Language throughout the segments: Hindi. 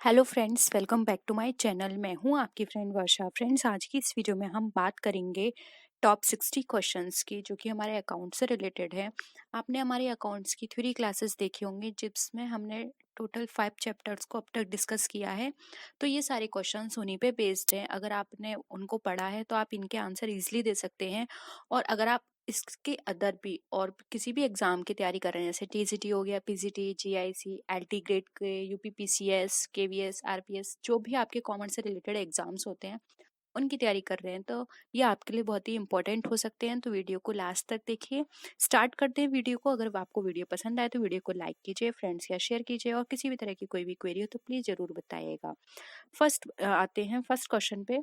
Hello friends, welcome back to my channel. मैं हूं आपकी फ्रेंड वर्षा। फ्रेंड्स, आज की इस वीडियो में हम बात करेंगे टॉप 60 क्वेश्चंस की, जो कि हमारे अकाउंट से रिलेटेड है। आपने हमारे अकाउंट्स की थ्योरी क्लासेस देखी होंगी, जिसमें हमने टोटल 5 चैप्टर्स को अब तक डिस्कस किया है। तो ये सारे क्वेश्चंस उन्हीं पे बेस्ड हैं। अगर आपने उनको पढ़ा है तो आप इनके आंसर ईजिली दे सकते हैं। और अगर आप इसके अदर भी और किसी भी एग्जाम की तैयारी कर रहे हैं, जैसे टीजीटी हो गया, पीजीटी, जीआईसी, एलटी ग्रेड के, यूपीपीसीएस, केवीएस, आरपीएस, जो भी आपके कॉमर्स से रिलेटेड एग्जाम्स होते हैं उनकी तैयारी कर रहे हैं, तो ये आपके लिए बहुत ही इंपॉर्टेंट हो सकते हैं। तो वीडियो को लास्ट तक देखिए। स्टार्ट करते हैं वीडियो को। अगर आपको वीडियो पसंद आए तो वीडियो को लाइक कीजिए, फ्रेंड्स या शेयर कीजिए, और किसी भी तरह की कोई भी क्वेरी हो तो प्लीज जरूर बताइएगा। फर्स्ट आते हैं फर्स्ट क्वेश्चन पे।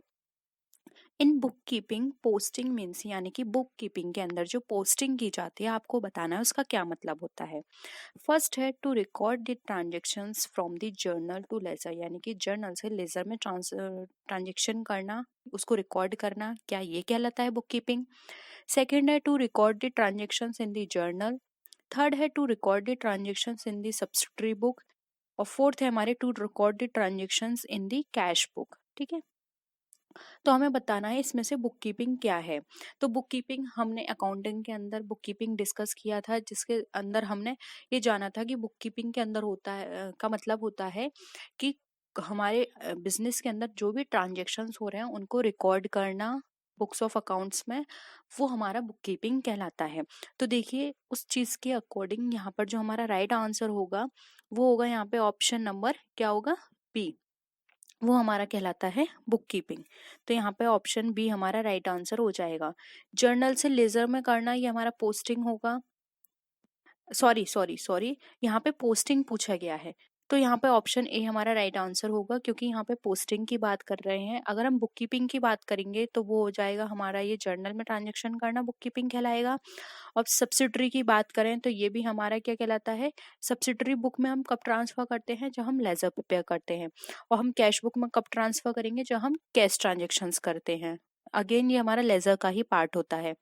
In book keeping posting means, यानी कि बुक कीपिंग के अंदर जो पोस्टिंग की जाती है आपको बताना है उसका क्या मतलब होता है। फर्स्ट है to record the transactions from the journal to ledger, यानी कि जर्नल से लेजर में ट्रांजेक्शन करना, उसको रिकॉर्ड करना, क्या ये कहलाता है बुक कीपिंग। सेकेंड है to record the transactions in the journal. Third है to record the transactions in the subsidiary book. और फोर्थ है हमारे to record the transactions in the cash book. ठीक है, तो हमें बताना है इसमें से बुक कीपिंग क्या है। तो बुक कीपिंग हमने अकाउंटिंग के अंदर बुक कीपिंग डिस्कस किया था, जिसके अंदर हमने ये जाना था कि बुक कीपिंग के अंदर होता है का मतलब होता है कि हमारे बिजनेस के अंदर जो भी ट्रांजेक्शन्स हो रहे हैं उनको रिकॉर्ड करना बुक्स ऑफ अकाउंट्स में, वो हमारा बुक कीपिंग कहलाता है। तो देखिए, उस चीज के अकॉर्डिंग यहाँ पर जो हमारा राइट आंसर होगा वो होगा यहाँ पे ऑप्शन नंबर क्या होगा, बी। वो हमारा कहलाता है बुक कीपिंग। तो यहाँ पे ऑप्शन बी हमारा राइट आंसर हो जाएगा। जर्नल से लेजर में करना ये हमारा पोस्टिंग होगा। सॉरी सॉरी सॉरी, यहाँ पे पोस्टिंग पूछा गया है, तो यहाँ पे ऑप्शन ए हमारा राइट आंसर होगा, क्योंकि यहाँ पे पोस्टिंग की बात कर रहे हैं। अगर हम बुक कीपिंग की बात करेंगे तो वो हो जाएगा हमारा ये जर्नल में ट्रांजेक्शन करना बुक कीपिंग कहलाएगा। और सब्सिडरी की बात करें तो ये भी हमारा क्या कहलाता है, सब्सिडरी बुक में हम कब ट्रांसफर करते हैं, जब हम लेजर प्रिपेयर करते हैं। और हम कैश बुक में कब ट्रांसफर करेंगे, जब हम कैश ट्रांजेक्शन्स करते हैं। अगेन ये हमारा लेजर का ही पार्ट होता है।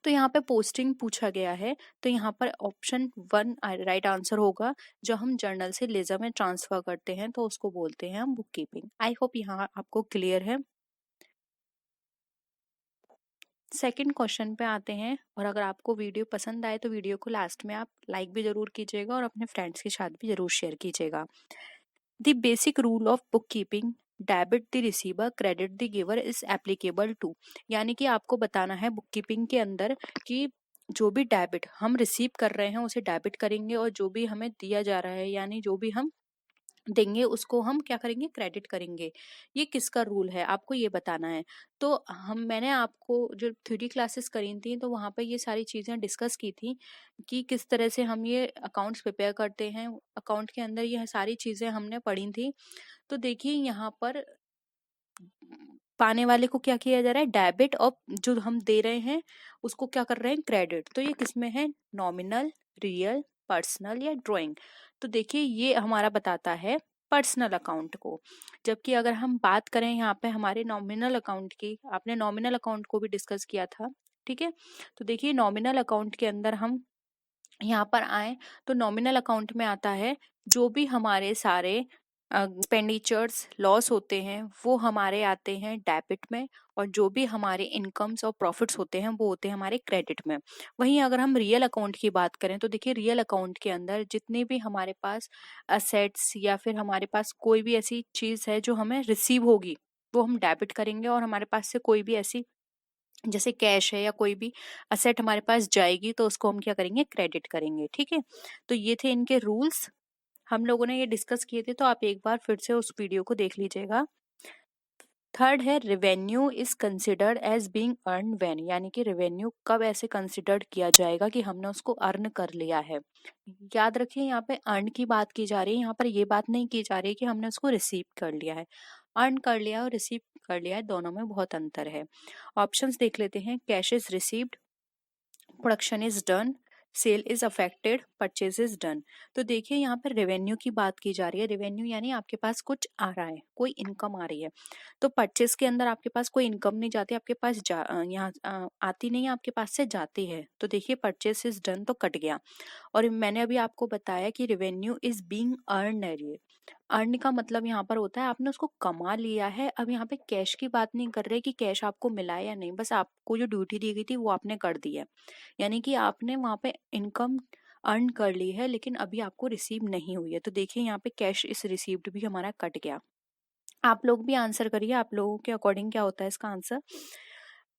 तो यहाँ पे पोस्टिंग पूछा गया है, तो यहाँ पर ऑप्शन वन राइट आंसर होगा। जब हम जर्नल से लेजर में ट्रांसफर करते हैं तो उसको बोलते हैं हम बुक कीपिंग। आई होप यहाँ आपको क्लियर है। सेकंड क्वेश्चन पे आते हैं, और अगर आपको वीडियो पसंद आए तो वीडियो को लास्ट में आप लाइक भी जरूर कीजिएगा और अपने फ्रेंड्स के साथ भी जरूर शेयर कीजिएगा। The basic rule of book keeping, debit the receiver credit the giver is applicable to, यानी कि आपको बताना है बुक कीपिंग के अंदर कि जो भी डेबिट हम रिसीव कर रहे हैं उसे डेबिट करेंगे, और जो भी हमें दिया जा रहा है यानी जो भी हम देंगे उसको हम क्या करेंगे, क्रेडिट करेंगे। ये किसका रूल है आपको ये बताना है। तो मैंने आपको जो थ्योरी क्लासेस करी थी तो वहां पे ये सारी चीजें डिस्कस की थी कि किस तरह से हम ये अकाउंट्स प्रिपेयर करते हैं। अकाउंट के अंदर ये सारी चीजें हमने पढ़ी थी। तो देखिए, यहाँ पर पाने वाले को क्या किया जा रहा है, डेबिट, और जो हम दे रहे हैं उसको क्या कर रहे हैं, क्रेडिट। तो ये किसमें है, नॉमिनल, रियल, पर्सनल या ड्राइंग। तो देखिए, ये हमारा बताता है पर्सनल अकाउंट को। जबकि अगर हम बात करें यहाँ पे हमारे नॉमिनल अकाउंट की, आपने नॉमिनल अकाउंट को भी डिस्कस किया था, ठीक है। तो देखिए, नॉमिनल अकाउंट के अंदर हम यहाँ पर आए तो नॉमिनल अकाउंट में आता है जो भी हमारे सारे एक्सपेंडिचर्स लॉस होते हैं वो हमारे आते हैं डेबिट में, और जो भी हमारे इनकम्स और प्रॉफिट्स होते हैं वो होते हैं हमारे क्रेडिट में। वहीं अगर हम रियल अकाउंट की बात करें तो देखिए, रियल अकाउंट के अंदर जितने भी हमारे पास असेट्स या फिर हमारे पास कोई भी ऐसी चीज है जो हमें रिसीव होगी वो हम डेबिट करेंगे, और हमारे पास से कोई भी ऐसी जैसे कैश है या कोई भी असेट हमारे पास जाएगी तो उसको हम क्या करेंगे, क्रेडिट करेंगे। ठीक है, तो ये थे इनके रूल्स, हम लोगों ने ये डिस्कस किए थे, तो आप एक बार फिर से उस वीडियो को देख लीजिएगा। थर्ड है revenue is considered as being earn when, यानी कि रेवेन्यू कब ऐसे कंसिडर्ड किया जाएगा कि हमने उसको अर्न कर लिया है। याद रखिए, यहाँ पे अर्न की बात की जा रही है, यहाँ पर ये बात नहीं की जा रही है कि हमने उसको रिसीव कर लिया है। अर्न कर लिया और रिसीव कर लिया है, दोनों में बहुत अंतर है। ऑप्शंस देख लेते हैं। Cash is received, production is done, sale is affected, purchase is done. तो देखिए, यहाँ पर रेवेन्यू की बात की जा रही है। रेवेन्यू यानी आपके पास कुछ आ रहा है, कोई इनकम आ रही है। तो परचेज के अंदर आपके पास कोई इनकम नहीं जाती, आपके पास यहाँ आती नहीं है, आपके पास से जाती है। तो देखिए, परचेज इज डन तो कट गया। और मैंने अभी आपको बताया कि रेवेन्यू इज बीइंग अर्न है, अर्न का मतलब यहाँ पर होता है आपने उसको कमा लिया है। अब यहाँ पे कैश की बात नहीं कर रहे कि कैश आपको मिला है या नहीं, बस आपको जो ड्यूटी दी गई थी वो आपने कर दी है, यानी कि आपने वहाँ पे इनकम अर्न कर ली है लेकिन अभी आपको रिसीव नहीं हुई है। तो देखिए यहाँ पे कैश इज रिसीव्ड भी हमारा कट गया। आप लोग भी आंसर करिए, आप लोगों के अकॉर्डिंग क्या होता है इसका answer.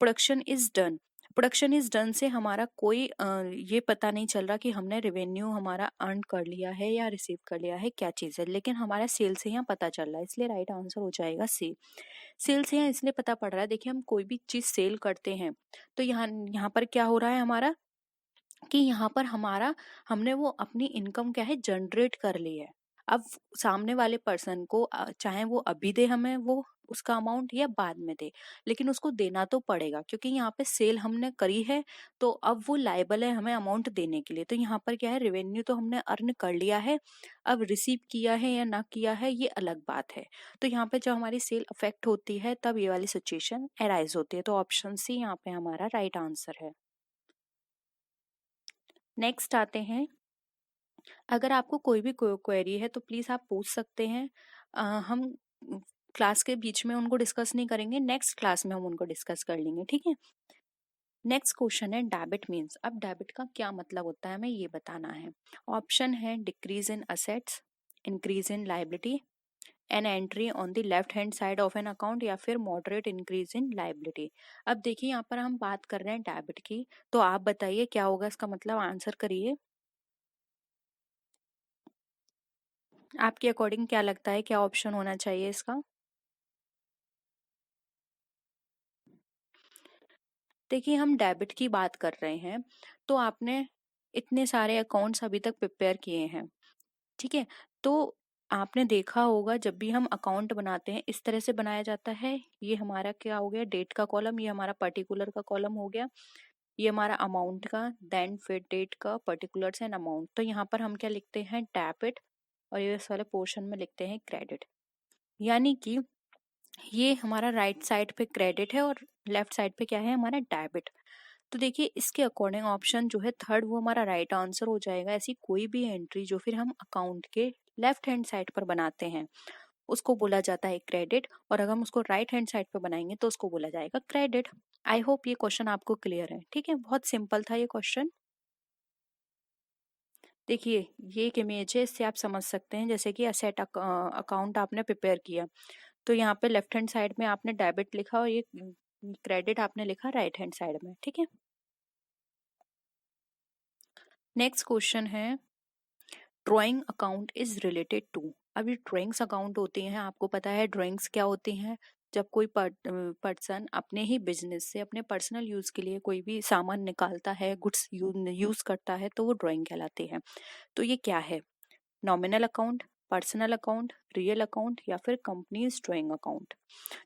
Production is done, production is done से हमारा कोई ये पता नहीं चल रहा कि हमने रेवेन्यू हमारा अर्न कर लिया है या रिसीव कर लिया है, क्या चीज़ है, लेकिन हमारा सेल से यहाँ पता चल रहा है, इसलिए राइट आंसर हो जाएगा सी। सेल से यहाँ इसलिए पता पड़ रहा है, देखिए हम कोई भी चीज़ सेल करते हैं तो यहाँ यहाँ पर क्या हो रहा है हमारा कि यहाँ पर हमारा हमने वो अपनी इनकम क्या है जनरेट कर ली है। अब सामने वाले पर्सन को चाहे वो अभी दे हमें वो उसका अमाउंट या बाद में दे, लेकिन उसको देना तो पड़ेगा क्योंकि यहाँ पे सेल हमने करी है, तो अब वो लायबल है हमें अमाउंट देने के लिए। तो यहाँ पर क्या है, रेवेन्यू तो हमने अर्न कर लिया है, अब रिसीव किया है या ना किया है ये अलग बात है। तो यहाँ पे जब हमारी सेल अफेक्ट होती है तब ये वाली सिचुएशन अराइज होती है। तो ऑप्शन सी यहाँ पे हमारा राइट आंसर है। नेक्स्ट आते हैं, अगर आपको कोई भी क्वेरी है तो प्लीज आप पूछ सकते हैं। हम क्लास के बीच में उनको डिस्कस नहीं करेंगे, नेक्स्ट क्लास में हम उनको डिस्कस कर लेंगे, ठीक है। नेक्स्ट क्वेश्चन है डेबिट मीन्स। अब डेबिट का क्या मतलब होता है हमें ये बताना है। ऑप्शन है decrease in assets, increase in liability, an entry on the left hand side of an account, या फिर मॉडरेट इंक्रीज इन लाइबिलिटी। अब देखिए यहाँ पर हम बात कर रहे हैं डेबिट की, तो आप बताइए क्या होगा इसका मतलब, आंसर करिए। आपके अकॉर्डिंग क्या लगता है क्या ऑप्शन होना चाहिए इसका। देखिए हम डेबिट की बात कर रहे हैं, तो आपने इतने सारे अकाउंट्स अभी तक प्रिपेयर किए हैं, ठीक है। तो आपने देखा होगा जब भी हम अकाउंट बनाते हैं इस तरह से बनाया जाता है। ये हमारा क्या हो गया, डेट का कॉलम, ये हमारा पर्टिकुलर का कॉलम हो गया, ये हमारा अमाउंट का, देन फिर डेट का, पर्टिकुलर्स एंड अमाउंट। तो यहाँ पर हम क्या लिखते हैं, डेबिट, और ये इस वाले पोर्शन में लिखते हैं क्रेडिट। यानी कि ये हमारा राइट साइड पे क्रेडिट है और लेफ्ट साइड पे क्या है, हमारा डेबिट। तो देखिए इसके अकॉर्डिंग ऑप्शन जो है थर्ड वो हमारा राइट आंसर हो जाएगा। ऐसी कोई भी एंट्री जो फिर हम अकाउंट के लेफ्ट हैंड साइड पर बनाते हैं उसको बोला जाता है क्रेडिट, और अगर हम उसको राइट हैंड साइड पर बनाएंगे तो उसको बोला जाएगा क्रेडिट। आई होप ये क्वेश्चन आपको क्लियर है, ठीक है, बहुत सिंपल था ये क्वेश्चन। देखिए ये एक इमेज है, इससे आप समझ सकते हैं, जैसे कि असेट अकाउंट आपने प्रिपेयर किया, तो यहाँ पे लेफ्ट हैंड साइड में आपने डेबिट लिखा और ये क्रेडिट आपने लिखा राइट हैंड साइड में, ठीक है। नेक्स्ट क्वेश्चन है, drawing account is related to. अब ये ड्राइंग्स अकाउंट होते हैं, आपको पता है ड्राइंग्स क्या होती हैं। जब कोई पर्सन अपने ही बिजनेस से अपने पर्सनल यूज के लिए कोई भी सामान निकालता है, गुड्स यूज करता है, तो वो ड्राइंग कहलाती है। तो ये क्या है, nominal account, personal account, real account, या फिर कंपनीज ड्राइंग अकाउंट।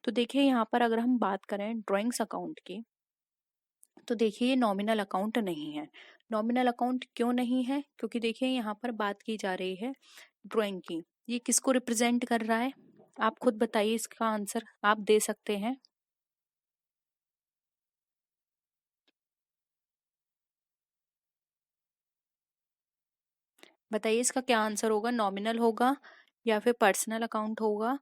तो देखिए यहाँ पर अगर हम बात करें ड्राइंग्स अकाउंट की, तो देखिए ये नॉमिनल अकाउंट नहीं है। नॉमिनल अकाउंट क्यों नहीं है, क्योंकि देखिए यहाँ पर बात की जा रही है ड्राइंग की, ये किसको रिप्रेजेंट कर रहा है, आप खुद बताइए, इसका आंसर आप दे सकते हैं। बताइए इसका क्या आंसर होगा, नॉमिनल होगा या फिर पर्सनल अकाउंट होगा,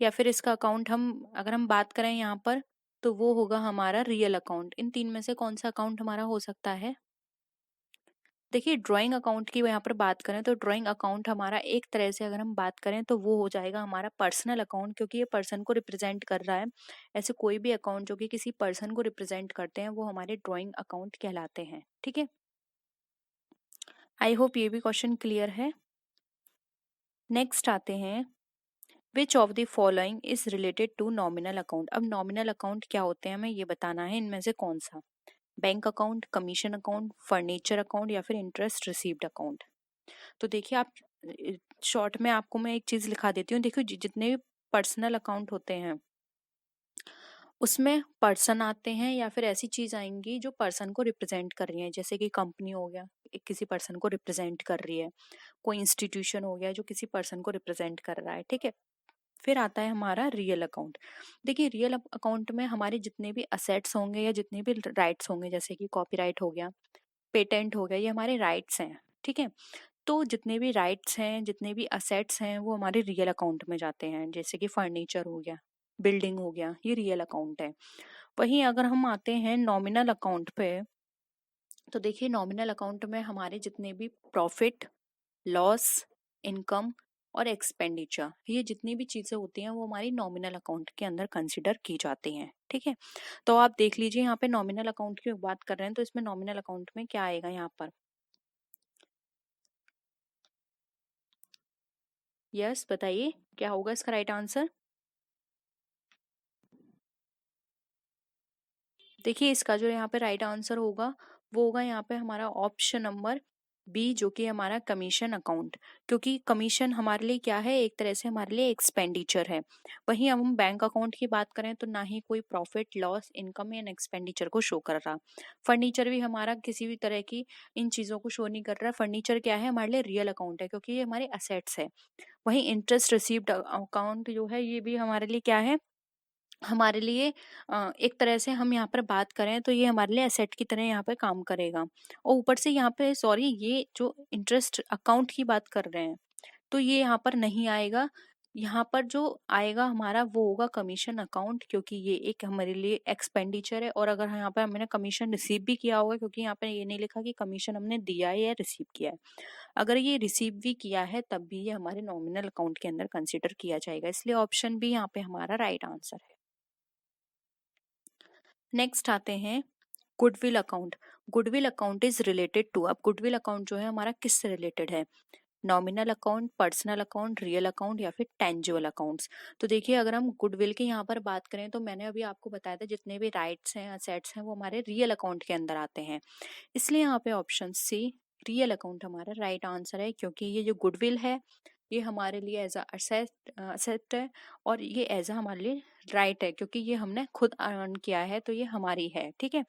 या फिर इसका अकाउंट हम अगर हम बात करें यहाँ पर तो वो होगा हमारा रियल अकाउंट। इन तीन में से कौन सा अकाउंट हमारा हो सकता है। देखिए ड्राइंग अकाउंट की यहाँ पर बात करें तो ड्राइंग अकाउंट हमारा एक तरह से अगर हम बात करें तो वो हो जाएगा हमारा पर्सनल अकाउंट, क्योंकि ये पर्सन को रिप्रेजेंट कर रहा है। ऐसे कोई भी अकाउंट जो कि किसी पर्सन को रिप्रेजेंट करते हैं वो हमारे ड्राइंग अकाउंट कहलाते हैं, ठीक है। आई होप ये भी क्वेश्चन क्लियर है। नेक्स्ट आते हैं, which of the following is related to nominal account. अब नॉमिनल अकाउंट क्या होते हैं हमें ये बताना है, इनमें से कौन सा, bank account, commission account, furniture account, या फिर इंटरेस्ट रिसीव्ड अकाउंट। तो देखिए आप शॉर्ट में आपको मैं एक चीज लिखा देती हूँ, देखिए जितने भी पर्सनल अकाउंट होते हैं उसमें पर्सन आते हैं या फिर ऐसी चीज आएंगी जो पर्सन को रिप्रेजेंट कर रही है, जैसे कि कंपनी हो गया, एक किसी पर्सन को रिप्रेजेंट कर रही है, कोई इंस्टीट्यूशन हो गया जो किसी पर्सन को रिप्रेजेंट कर रहा है, ठीक है। फिर आता है हमारा रियल अकाउंट। देखिए रियल अकाउंट में हमारे जितने भी असेट्स होंगे या जितने भी राइट्स होंगे, जैसे कि कॉपीराइट हो गया, पेटेंट हो गया, ये हमारे राइट्स हैं, ठीक है। तो जितने भी राइट्स हैं, जितने भी असेट्स हैं, वो हमारे रियल अकाउंट में जाते हैं। जैसे कि फर्नीचर हो गया, बिल्डिंग हो गया, ये रियल अकाउंट है। वहीं अगर हम आते हैं नॉमिनल अकाउंट पे, तो देखिए नॉमिनल अकाउंट में हमारे जितने भी प्रॉफिट, लॉस, इनकम और एक्सपेंडिचर, ये जितनी भी चीजें होती हैं वो हमारी नॉमिनल अकाउंट के अंदर कंसिडर की जाती हैं। ठीक है, तो आप देख लीजिए यहाँ पे नॉमिनल अकाउंट की बात कर रहे हैं, तो इसमें नॉमिनल अकाउंट में क्या आएगा यहाँ पर? यस, बताइए क्या होगा इसका राइट आंसर? देखिए इसका जो यहाँ पे राइट आंसर होगा वो होगा यहाँ पे हमारा ऑप्शन नंबर बी, जो कि हमारा कमीशन अकाउंट। क्योंकि कमीशन हमारे लिए क्या है, एक तरह से हमारे लिए एक्सपेंडिचर है। वहीं अब हम बैंक अकाउंट की बात करें तो ना ही कोई प्रॉफिट, लॉस, इनकम या एक्सपेंडिचर को शो कर रहा। फर्नीचर भी हमारा किसी भी तरह की इन चीजों को शो नहीं कर रहा। फर्नीचर क्या है, हमारे लिए रियल अकाउंट है क्योंकि ये हमारे असेट्स है। वहीं इंटरेस्ट रिसीव्ड अकाउंट जो है ये भी हमारे लिए क्या है, हमारे लिए एक तरह से हम यहाँ पर बात करें तो ये हमारे लिए एसेट की तरह यहाँ पे काम करेगा। और ऊपर से यहाँ पे सॉरी, ये जो इंटरेस्ट अकाउंट की बात कर रहे हैं तो ये यहाँ पर नहीं आएगा। यहाँ पर जो आएगा हमारा वो होगा कमीशन अकाउंट, क्योंकि ये एक हमारे लिए एक्सपेंडिचर है। और अगर यहाँ पर हमने कमीशन रिसीव भी किया होगा, क्योंकि यहाँ पे ये नहीं लिखा कि कमीशन हमने दिया है या रिसीव किया है, अगर ये रिसीव भी किया है तब भी ये हमारे नॉमिनल अकाउंट के अंदर कंसिडर किया जाएगा। इसलिए ऑप्शन बी यहाँ पे हमारा राइट आंसर है। नेक्स्ट आते हैं goodwill account. Goodwill account is related to, अब गुडविल अकाउंट जो है हमारा किससे रिलेटेड है? Nominal account, personal account, real account या फिर टेंजिबल अकाउंट्स। तो देखिए अगर हम गुडविल की यहाँ पर बात करें तो मैंने अभी आपको बताया था जितने भी राइट्स हैं, असेट्स हैं, वो हमारे रियल अकाउंट के अंदर आते हैं। इसलिए यहाँ पे ऑप्शन सी, रियल अकाउंट हमारा राइट आंसर है। क्योंकि ये जो गुडविल है ये हमारे लिए एज असेट है, और ये एज अ हमारे लिए राइट है क्योंकि ये हमने खुद अर्न किया है, तो ये हमारी है। ठीक है,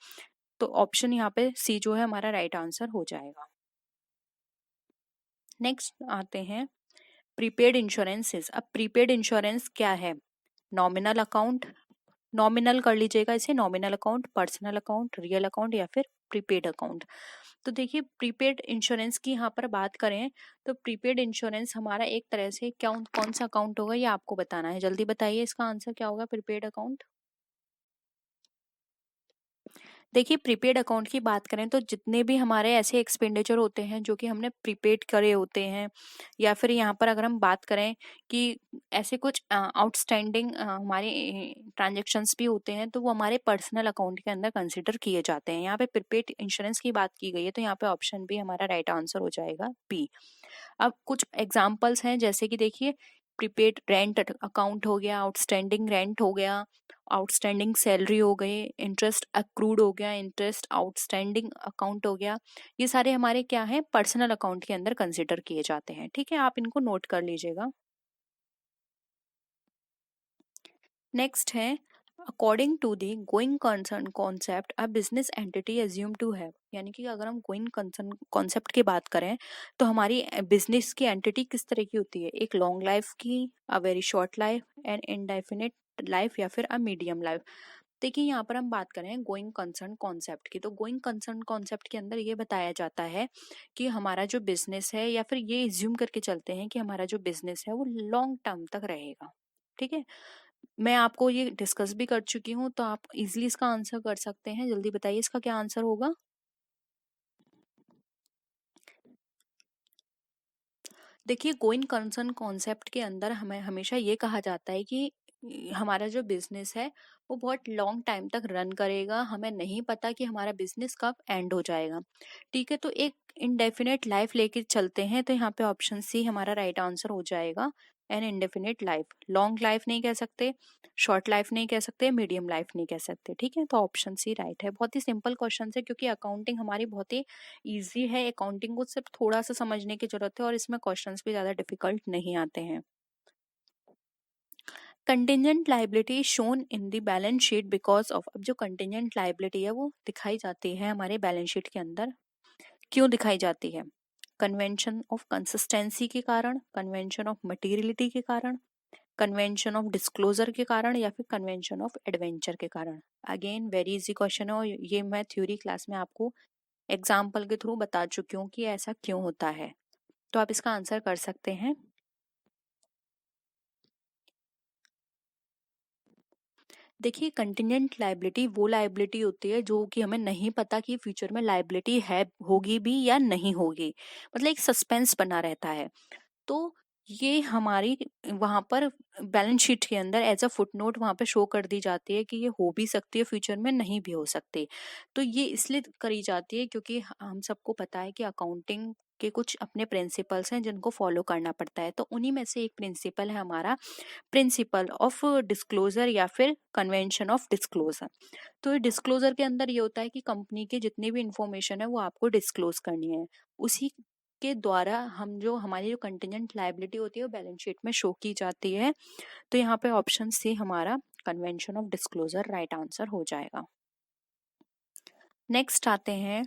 तो ऑप्शन यहाँ पे सी जो है हमारा राइट आंसर हो जाएगा। नेक्स्ट आते हैं प्रीपेड इंश्योरेंसेस। अब प्रीपेड इंश्योरेंस क्या है? नॉमिनल अकाउंट, नॉमिनल कर लीजिएगा इसे, nominal account, personal account, real account या फिर प्रीपेड अकाउंट। तो देखिए प्रीपेड इंश्योरेंस की यहाँ पर बात करें तो प्रीपेड इंश्योरेंस हमारा एक तरह से क्या, कौन सा अकाउंट होगा ये आपको बताना है। जल्दी बताइए इसका आंसर क्या होगा प्रीपेड अकाउंट? देखिए प्रीपेड अकाउंट की बात करें तो जितने भी हमारे ऐसे एक्सपेंडिचर होते हैं जो कि हमने प्रीपेड करे होते हैं, या फिर यहाँ पर अगर हम बात करें कि ऐसे कुछ आउटस्टैंडिंग हमारे ट्रांजेक्शन्स भी होते हैं, तो वो हमारे पर्सनल अकाउंट के अंदर कंसिडर किए जाते हैं। यहाँ पे प्रीपेड इंश्योरेंस की बात की गई है, तो यहाँ पे ऑप्शन बी हमारा राइट आंसर हो जाएगा, बी। अब कुछ एग्जाम्पल्स हैं, जैसे कि देखिए प्रीपेड रेंट अकाउंट हो गया, आउटस्टैंडिंग रेंट हो गया, आउटस्टैंडिंग सैलरी हो गई, इंटरेस्ट अक्रूड हो गया, इंटरेस्ट आउटस्टैंडिंग अकाउंट हो गया। ये सारे हमारे क्या हैं, पर्सनल अकाउंट के अंदर कंसिडर किए जाते हैं। ठीक है, आप इनको नोट कर लीजिएगा। नेक्स्ट है according to the going concern concept a business entity assume to have. यानी कि अगर हम गोइंग कंसर्न कॉन्सेप्ट की बात करें तो हमारी बिजनेस की एंटिटी किस तरह की होती है? एक लॉन्ग लाइफ की, a very short life, and indefinite life या फिर अ मीडियम लाइफ। देखिए यहाँ पर हम बात करें गोइंग कंसर्न कॉन्सेप्ट की, तो गोइंग कंसर्न कॉन्सेप्ट के अंदर ये बताया जाता है कि हमारा जो बिजनेस है, या फिर ये एज्यूम करके चलते हैं कि हमारा जो बिजनेस है वो लॉन्ग टर्म तक रहेगा। ठीक है, मैं आपको ये डिस्कस भी कर चुकी हूँ, तो आप इजीली इसका आंसर कर सकते हैं। जल्दी बताइए इसका क्या आंसर होगा? देखिए गोइंग कंसर्न कॉन्सेप्ट के अंदर हमें हमेशा ये कहा जाता है कि हमारा जो बिजनेस है वो बहुत लॉन्ग टाइम तक रन करेगा, हमें नहीं पता कि हमारा बिजनेस कब एंड हो जाएगा। ठीक है, तो एक इनडेफिनेट लाइफ लेके चलते हैं, तो यहाँ पे ऑप्शन सी हमारा राइट आंसर हो जाएगा। An indefinite life, long life नहीं कह सकते, शॉर्ट लाइफ नहीं कह सकते, मीडियम लाइफ नहीं कह सकते। ठीक है, तो ऑप्शन सी राइट है। बहुत ही सिंपल क्वेश्चन है, क्योंकि अकाउंटिंग हमारी बहुत ही इजी है। अकाउंटिंग को सिर्फ थोड़ा सा समझने की जरूरत है और इसमें क्वेश्चंस भी ज्यादा डिफिकल्ट नहीं आते हैं। Contingent liability shown in the balance sheet because of, अब जो कंटिजेंट लाइबिलिटी है वो दिखाई जाती है हमारे बैलेंस शीट के अंदर, क्यों दिखाई जाती है? कन्वेंशन ऑफ कंसिस्टेंसी के कारण, कन्वेंशन ऑफ मटीरियलिटी के कारण, कन्वेंशन ऑफ डिस्क्लोजर के कारण, या फिर कन्वेंशन ऑफ एडवेंचर के कारण। अगेन वेरी इजी क्वेश्चन है, और ये मैं थ्योरी क्लास में आपको एग्जाम्पल के थ्रू बता चुकी हूँ कि ऐसा क्यों होता है। तो आप इसका आंसर कर सकते हैं। देखिए, कंटिजेंट लायबिलिटी वो लायबिलिटी होती है जो कि हमें नहीं पता कि फ्यूचर में लायबिलिटी है, होगी भी या नहीं होगी, मतलब एक सस्पेंस बना रहता है। तो ये हमारी वहां पर बैलेंस शीट के अंदर एज अ फुटनोट वहां पे शो कर दी जाती है कि ये हो भी सकती है फ्यूचर में, नहीं भी हो सकती। तो ये इसलिए करी जाती है क्योंकि हम सबको पता है कि अकाउंटिंग के कुछ अपने प्रिंसिपल्स हैं जिनको फॉलो करना पड़ता है। तो उन्हीं में से एक प्रिंसिपल है हमारा प्रिंसिपल ऑफ डिस्क्लोजर या फिर कन्वेंशन ऑफ डिस्क्लोजर। तो ये डिस्क्लोजर के अंदर ये होता है कि कंपनी की जितनी भी इंफॉर्मेशन है वो आपको डिस्क्लोज करनी है। उसी के द्वारा हम जो हमारी जो कंटिजेंट लायबिलिटी होती है वो बैलेंस शीट में शो की जाती है। तो यहाँ पे ऑप्शन सी हमारा convention of disclosure right answer हो जाएगा। नेक्स्ट आते हैं,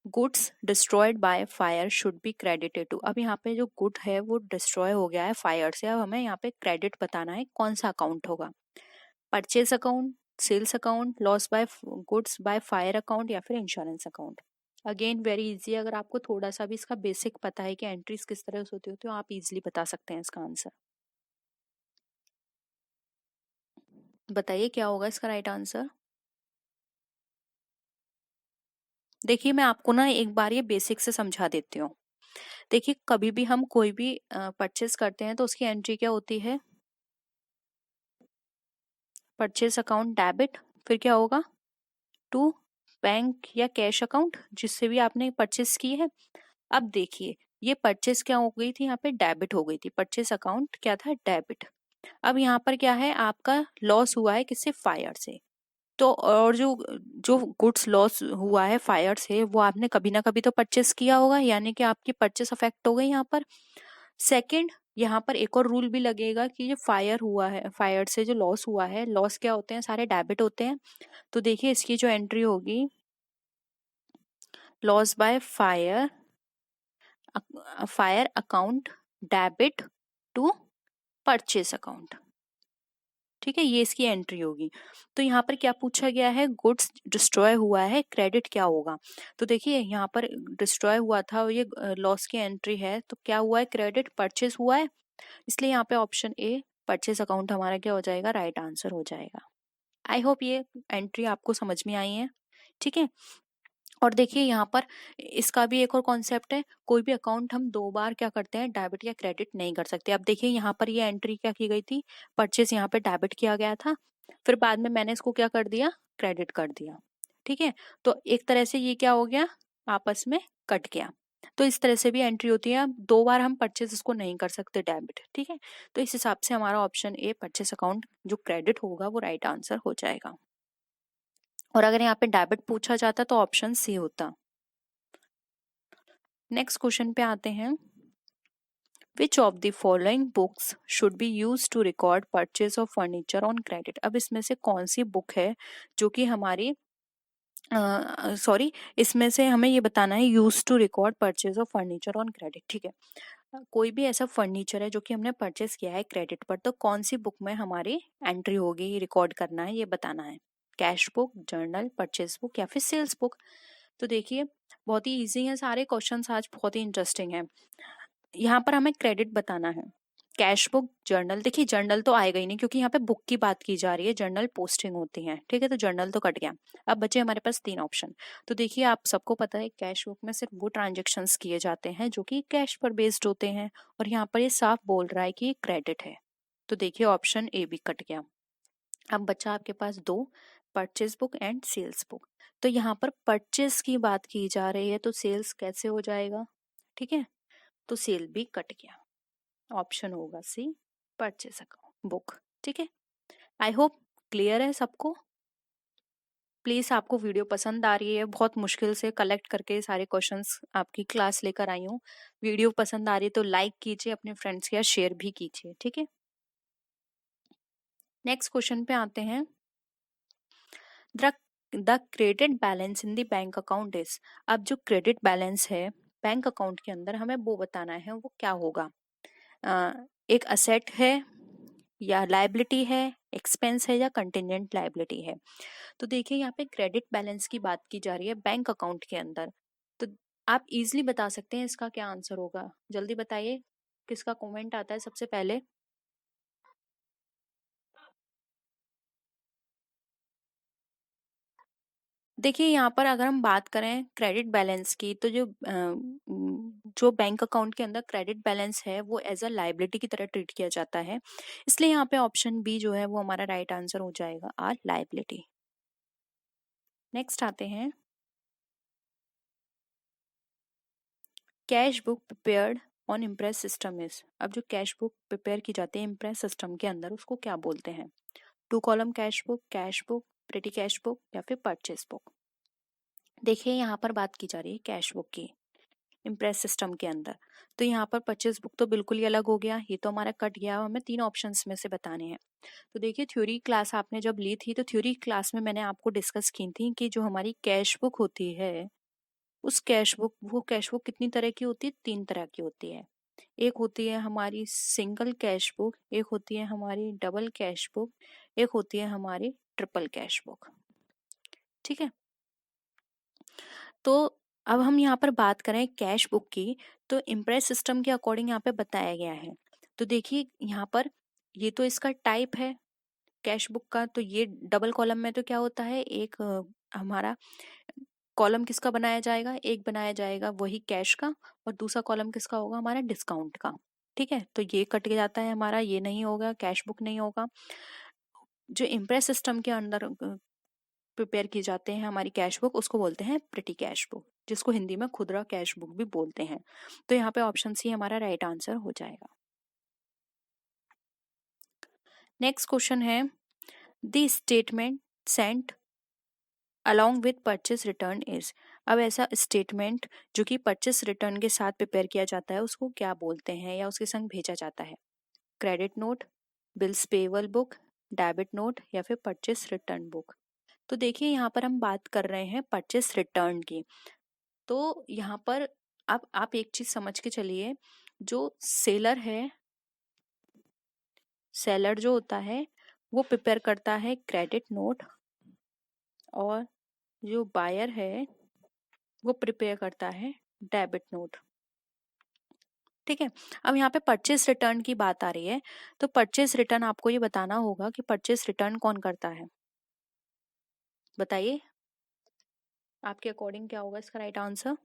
goods destroyed by fire should be credited to. अब यहाँ पे जो गुड है वो डिस्ट्रॉय हो गया है फायर से, अब हमें यहाँ पे क्रेडिट बताना है, कौन सा अकाउंट होगा, purchase account, sales account, loss by goods by fire account या फिर insurance account. Again very easy, अगर आपको थोड़ा सा भी इसका बेसिक पता है कि एंट्रीज किस तरह से होती है तो आप इजीली बता सकते हैं इसका आंसर। बताइए क्या होगा इसका राइट आंसर। देखिए, मैं आपको ना एक बार ये बेसिक से समझा देती हूँ। देखिए, कभी भी हम कोई भी परचेस करते हैं तो उसकी एंट्री क्या होती है, परचेस अकाउंट डेबिट, फिर क्या होगा, टू बैंक या कैश अकाउंट जिससे भी आपने परचेस की है। अब देखिए, ये परचेस क्या हो गई थी, यहाँ पे डेबिट हो गई थी, परचेस अकाउंट क्या था, डेबिट। अब यहाँ पर क्या है, आपका लॉस हुआ है किससे, फायर से। तो और जो जो गुड्स लॉस हुआ है फायर से वो आपने कभी ना कभी तो परचेस किया होगा, यानी कि आपकी परचेस अफेक्ट हो गई यहाँ पर। सेकंड, यहाँ पर एक और रूल भी लगेगा कि जो फायर हुआ है, फायर से जो लॉस हुआ है, लॉस क्या होते हैं, सारे डेबिट होते हैं। तो देखिए इसकी जो एंट्री होगी, loss by fire, fire account debit to purchase account. ठीक है, ये इसकी एंट्री होगी। तो यहाँ पर क्या पूछा गया है, गुड्स डिस्ट्रॉय हुआ है, क्रेडिट क्या होगा। तो देखिए यहाँ पर डिस्ट्रॉय हुआ था और ये लॉस की एंट्री है, तो क्या हुआ है, क्रेडिट, परचेस हुआ है, इसलिए यहाँ पे ऑप्शन ए परचेस अकाउंट हमारा क्या हो जाएगा, राइट आंसर हो जाएगा। आई होप ये एंट्री आपको समझ में आई है। ठीक है, और देखिए यहाँ पर इसका भी एक और कॉन्सेप्ट है, कोई भी अकाउंट हम दो बार क्या करते हैं, डेबिट या क्रेडिट नहीं कर सकते। अब देखिए यहाँ पर ये एंट्री क्या की गई थी, परचेस यहाँ पे डेबिट किया गया था, फिर बाद में मैंने इसको क्या कर दिया, क्रेडिट कर दिया। ठीक है, तो एक तरह से ये क्या हो गया, आपस में कट गया। तो इस तरह से भी एंट्री होती है, दो बार हम परचेस इसको नहीं कर सकते डेबिट। ठीक है, तो इस हिसाब से हमारा ऑप्शन ए परचेस अकाउंट जो क्रेडिट होगा वो राइट आंसर हो जाएगा। और अगर यहाँ पे डेबिट पूछा जाता तो ऑप्शन सी होता। नेक्स्ट क्वेश्चन पे आते हैं, which of the following books should be use to record purchase of furniture on credit. अब इसमें से कौन सी बुक है जो कि हमारी सॉरी इसमें से हमें ये बताना है, use to record purchase of furniture on credit. ठीक है, कोई भी ऐसा फर्नीचर है जो कि हमने परचेज किया है क्रेडिट पर, तो कौन सी बुक में हमारी एंट्री होगी, रिकॉर्ड करना है, ये बताना है, cash book, journal, purchase book या फिर सेल्स बुक। तो देखिए बहुत ही इजी है सारे क्वेश्चंस, आज बहुत ही इंटरेस्टिंग है। यहाँ पर हमें क्रेडिट बताना है, कैश बुक, जर्नल। देखिए जर्नल तो आएगा ही नहीं क्योंकि यहाँ पे बुक की बात की जा रही है, जर्नल पोस्टिंग होती है। ठीक है, तो जर्नल तो कट गया। अब बचे हमारे पास तीन ऑप्शन। तो देखिए आप सबको पता है कैश बुक में सिर्फ वो ट्रांजेक्शन्स किए जाते हैं जो कि कैश पर बेस्ड होते हैं, और यहाँ पर ये साफ बोल रहा है कि क्रेडिट है। तो देखिए ऑप्शन ए भी कट गया। अब बचा आपके पास दो, purchase book and sales book. तो यहाँ पर परचेज की बात की जा रही है तो सेल्स कैसे हो जाएगा। ठीक है, तो सेल भी कट गया, ऑप्शन होगा सी परचेस अकाउंट बुक। ठीक है, आई होप क्लियर है सबको। प्लीज आपको वीडियो पसंद आ रही है, बहुत मुश्किल से कलेक्ट करके सारे क्वेश्चंस आपकी क्लास लेकर आई हूँ। वीडियो पसंद आ रही है तो लाइक कीजिए, अपने फ्रेंड्स के साथ शेयर भी कीजिए। ठीक है, नेक्स्ट क्वेश्चन पे आते हैं, the credit balance in the bank account is. अब जो क्रेडिट बैलेंस है बैंक अकाउंट के अंदर हमें वो बताना है, वो क्या होगा, एक असेट है या लायबिलिटी है, एक्सपेंस है या कंटिजेंट लायबिलिटी है। तो देखिए यहाँ पे क्रेडिट बैलेंस की बात की जा रही है बैंक अकाउंट के अंदर। तो आप इजीली बता सकते हैं इसका क्या आंसर होगा, जल्दी बताइए किसका कमेंट आता है सबसे पहले। देखिए यहाँ पर अगर हम बात करें क्रेडिट बैलेंस की, तो जो बैंक अकाउंट के अंदर क्रेडिट बैलेंस है वो एज अ लाइबिलिटी की तरह ट्रीट किया जाता है, इसलिए यहाँ पे ऑप्शन बी जो है वो हमारा राइट आंसर हो जाएगा, आर लाइबिलिटी। नेक्स्ट आते हैं, cash book prepared on impress system is. अब जो कैश बुक प्रिपेयर की जाती है इम्प्रेस सिस्टम के अंदर उसको क्या बोलते हैं? 2 column cash book, pretty cash book या फिर परचेस बुक। देखिए यहाँ पर बात की जा रही है कैश बुक की इम्प्रेस सिस्टम के अंदर, तो यहाँ पर परचेस बुक तो बिल्कुल ही अलग हो गया, ये तो हमारा कट गया, हमें 3 ऑप्शंस में से बताने हैं। तो देखिए थ्योरी क्लास आपने जब ली थी तो थ्योरी क्लास में मैंने आपको डिस्कस की थी कि जो हमारी कैश बुक होती है उस कैश बुक कितनी तरह की होती है? 3 तरह की होती है। एक होती है हमारी सिंगल कैश बुक, एक होती है हमारी डबल कैश बुक, एक होती है हमारी ट्रिपल कैश बुक। ठीक है, तो अब हम यहाँ पर बात करें कैश बुक की, तो इम्प्रेस सिस्टम के अकॉर्डिंग यहाँ पे बताया गया है। तो देखिए यहाँ पर ये तो इसका टाइप है कैश बुक का, तो ये डबल कॉलम में तो क्या होता है, एक हमारा कॉलम किसका बनाया जाएगा, एक बनाया जाएगा वही कैश का, और दूसरा कॉलम किसका होगा, हमारा डिस्काउंट का। ठीक है, तो ये कट के जाता है हमारा, ये नहीं होगा, कैश बुक नहीं होगा। जो इम्प्रेस सिस्टम के अंदर प्रिपेयर की जाते हैं हमारी कैश बुक, उसको बोलते हैं प्रिटी कैश बुक, जिसको हिंदी में खुदरा कैश बुक भी बोलते हैं। तो यहाँ पे ऑप्शन सी हमारा राइट आंसर हो जाएगा। नेक्स्ट क्वेश्चन है, the statement sent along with purchase return is. अब ऐसा स्टेटमेंट जो कि परचेस रिटर्न के साथ प्रिपेयर किया जाता है उसको क्या बोलते हैं या उसके संग भेजा जाता है? Credit note, bills payable book, debit note या फिर परचेस रिटर्न बुक। तो देखिए यहाँ पर हम बात कर रहे हैं परचेस रिटर्न की, तो यहाँ पर अब आप एक चीज समझ के चलिए, जो सेलर जो होता है वो प्रिपेयर करता है क्रेडिट नोट, और जो बायर है वो प्रिपेयर करता है डेबिट नोट। ठीक है, अब यहाँ पे परचेस रिटर्न की बात आ रही है, तो परचेस रिटर्न आपको ये बताना होगा कि परचेस रिटर्न कौन करता है, बताइए आपके अकॉर्डिंग क्या होगा इसका राइट आंसर?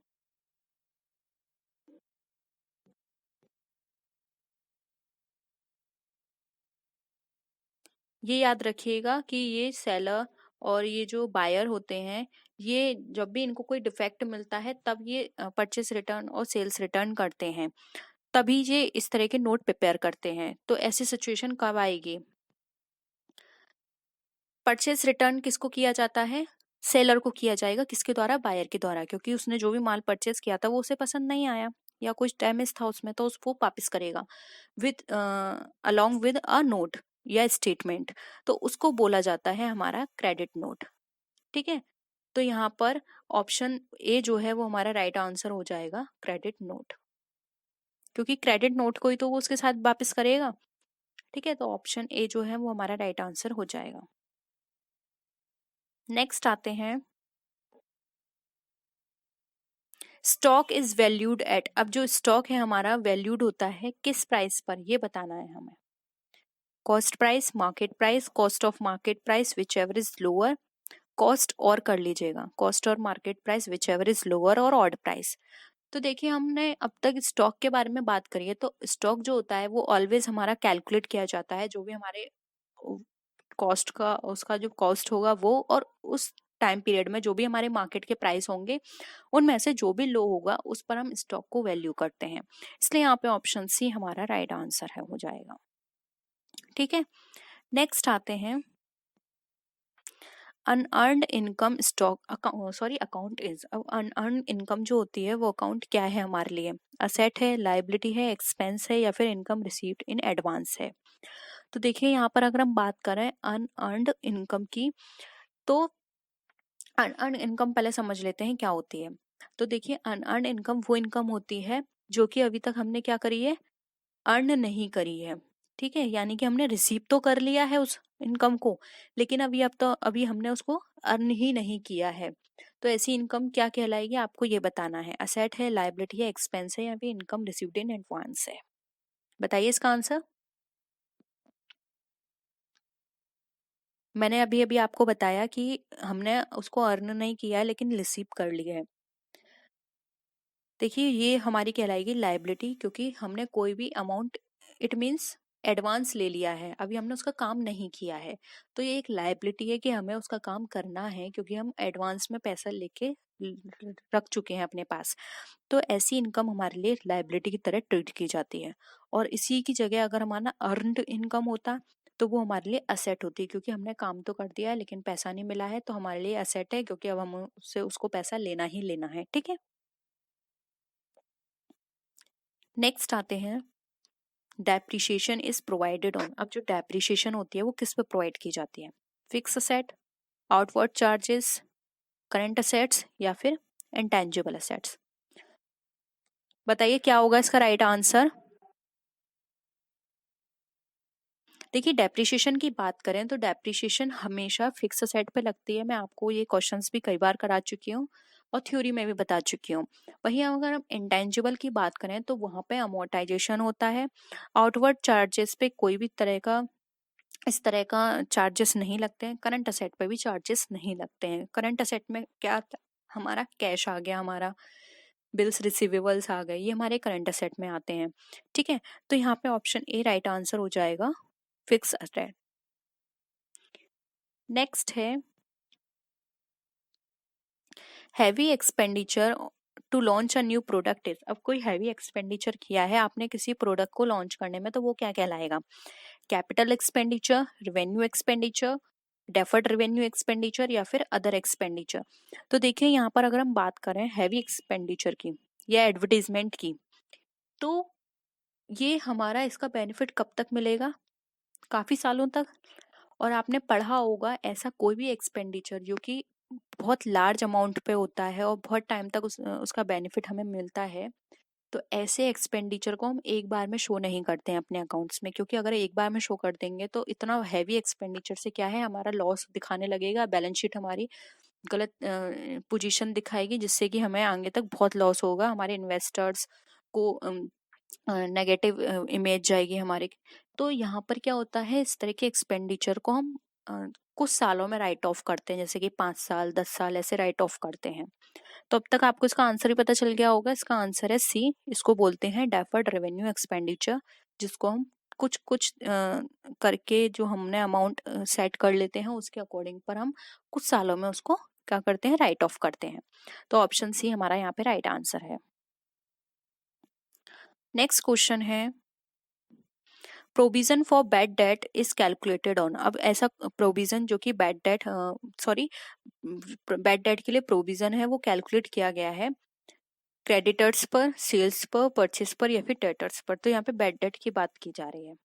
ये याद रखिएगा कि ये सेलर और ये जो बायर होते हैं, ये जब भी इनको कोई डिफेक्ट मिलता है तब ये परचेस रिटर्न और सेल्स रिटर्न करते हैं, तभी ये इस तरह के नोट प्रिपेयर करते हैं। तो ऐसी सिचुएशन कब आएगी? परचेस रिटर्न किसको किया जाता है? सेलर को किया जाएगा, किसके द्वारा? बायर के द्वारा, क्योंकि उसने जो भी माल परचेस किया था वो उसे पसंद नहीं आया या कुछ डैमेज था उसमें, तो उसको वापस करेगा with along with a note या स्टेटमेंट, तो उसको बोला जाता है हमारा क्रेडिट नोट। ठीक है, तो यहाँ पर ऑप्शन ए जो है वो हमारा राइट आंसर हो जाएगा, क्रेडिट नोट, क्योंकि क्रेडिट नोट को ही तो वो उसके साथ वापस करेगा। ठीक है, तो ऑप्शन ए जो है वो हमारा राइट आंसर हो जाएगा। नेक्स्ट आते हैं, स्टॉक इज वैल्यूड एट। अब जो स्टॉक है हमारा वैल्यूड होता है किस प्राइस पर, ये बताना है हमें। Cost price, market price, cost of market price which ever is lower, cost और कर लीजिएगा, कॉस्ट और market price which ever is lower, और ऑड प्राइस। तो देखिए हमने अब तक स्टॉक के बारे में बात करी है, तो स्टॉक जो होता है वो ऑलवेज हमारा कैलकुलेट किया जाता है, जो भी हमारे कॉस्ट का उसका जो कॉस्ट होगा वो, और उस टाइम पीरियड में जो भी हमारे मार्केट के प्राइस होंगे उनमें से जो भी लो होगा उस पर हम स्टॉक को वैल्यू करते हैं, इसलिए यहाँ पे ऑप्शन सी हमारा राइट आंसर है, हो जाएगा। ठीक है, नेक्स्ट आते हैं, unearned income stock account is. अब अनअर्न्ड इनकम जो होती है वो अकाउंट क्या है हमारे लिए? असेट है, लाइबिलिटी है, एक्सपेंस है या फिर इनकम रिसीव्ड इन एडवांस है? तो देखिए यहाँ पर अगर हम बात करें अनअर्न्ड इनकम की, तो अनअर्न्ड इनकम पहले समझ लेते हैं क्या होती है। तो देखिए अनअर्न्ड इनकम वो इनकम होती है जो कि अभी तक हमने क्या करी है, अर्न नहीं करी है। ठीक है, यानी कि हमने रिसीव तो कर लिया है उस इनकम को, लेकिन अभी हमने उसको अर्न ही नहीं किया है। तो ऐसी इनकम क्या कहलाएगी, आपको ये बताना है। असेट है, लायबिलिटी है, एक्सपेंस है, या फिर इनकम रिसीव्ड इन एडवांस है। बताइए इसका आंसर। मैंने अभी अभी आपको बताया कि हमने उसको अर्न नहीं किया है लेकिन रिसीव कर लिया है। देखिए ये हमारी कहलाएगी लायबिलिटी, क्योंकि हमने कोई भी अमाउंट, इट मीन्स एडवांस ले लिया है, अभी हमने उसका काम नहीं किया है। तो ये एक लायबिलिटी है कि हमें उसका काम करना है, क्योंकि हम एडवांस में पैसा लेके रख चुके हैं अपने पास। तो ऐसी इनकम हमारे लिए लायबिलिटी की तरह ट्रीट की जाती है। और इसी की जगह अगर हमारा अर्नड इनकम होता तो वो हमारे लिए असेट होती, क्योंकि हमने काम तो कर दिया है लेकिन पैसा नहीं मिला है, तो हमारे लिए असेट है, क्योंकि अब हम उससे उसको पैसा लेना ही लेना है। ठीक है, नेक्स्ट आते हैं, डेप्रिसिएशन इज प्रोवाइडेड ऑन। अब जो डेप्रिसिएशन होती है वो किस पे प्रोवाइड की जाती है, fix asset, outward charges, current assets, या फिर इंटेंजिबल असेट्स। बताइए क्या होगा इसका राइट आंसर। देखिए डेप्रिसिएशन की बात करें तो डेप्रिसिएशन हमेशा फिक्स असेट पे लगती है। मैं आपको ये क्वेश्चंस भी कई बार करा चुकी हूँ और थ्योरी में भी बता चुकी हूँ। वहीं अगर हम इंटेंजिबल की बात करें तो वहाँ पे अमोर्टाइजेशन होता है। आउटवर्ड चार्जेस पे कोई भी तरह का इस तरह का चार्जेस नहीं लगते हैं। करंट असेट पे भी चार्जेस नहीं लगते हैं। करंट असेट में क्या, हमारा कैश आ गया, हमारा बिल्स रिसीवेबल्स आ गए, ये हमारे करंट असेट में आते हैं। ठीक है, तो यहाँ पे ऑप्शन ए राइट आंसर हो जाएगा, फिक्स असेट। नेक्स्ट है heavy expenditure to launch a new product is. अब कोई हैवी एक्सपेंडिचर किया है आपने किसी प्रोडक्ट को लॉन्च करने में, तो वो क्या कहलाएगा, capital expenditure, revenue expenditure, deferred revenue expenditure, या फिर अदर एक्सपेंडिचर। तो देखिए यहाँ पर अगर हम बात करें हैवी एक्सपेंडिचर की या एडवर्टीजमेंट की, तो ये हमारा इसका बेनिफिट कब तक मिलेगा, काफी सालों तक। और आपने पढ़ा होगा ऐसा कोई भी एक्सपेंडिचर जो कि बहुत लार्ज अमाउंट पे होता है और बहुत टाइम तक उसका बेनिफिट हमें मिलता है, तो ऐसे एक्सपेंडिचर को हम एक बार में शो नहीं करते हैं अपने अकाउंट्स में, क्योंकि अगर एक बार में शो कर देंगे तो इतना हैवी एक्सपेंडिचर से क्या है, हमारा लॉस दिखाने लगेगा, बैलेंस शीट हमारी गलत पोजीशन दिखाएगी, जिससे कि हमें आगे तक बहुत लॉस होगा, हमारे इन्वेस्टर्स को नेगेटिव इमेज जाएगी हमारी। तो यहाँ पर क्या होता है, इस तरह के एक्सपेंडिचर को हम कुछ सालों में राइट ऑफ करते हैं, जैसे कि 5 साल 10 साल ऐसे राइट ऑफ करते हैं। तो अब तक आपको इसका आंसर ही पता चल गया होगा। इसका आंसर है सी, इसको बोलते हैं डेफर्ड रेवेन्यू एक्सपेंडिचर, जिसको हम कुछ कुछ करके जो हमने अमाउंट सेट कर लेते हैं उसके अकॉर्डिंग पर हम कुछ सालों में उसको क्या करते हैं, राइट ऑफ करते हैं। तो ऑप्शन सी हमारा यहाँ पे राइट आंसर है। नेक्स्ट क्वेश्चन है, provision for bad debt is calculated on. अब ऐसा प्रोविजन जो कि bad debt, sorry, bad debt के लिए प्रोविजन है वो कैलकुलेट किया गया है क्रेडिटर्स पर, सेल्स पर, परचेस पर, या फिर डेटर्स पर। तो यहाँ पे बैड डेट की बात की जा रही है।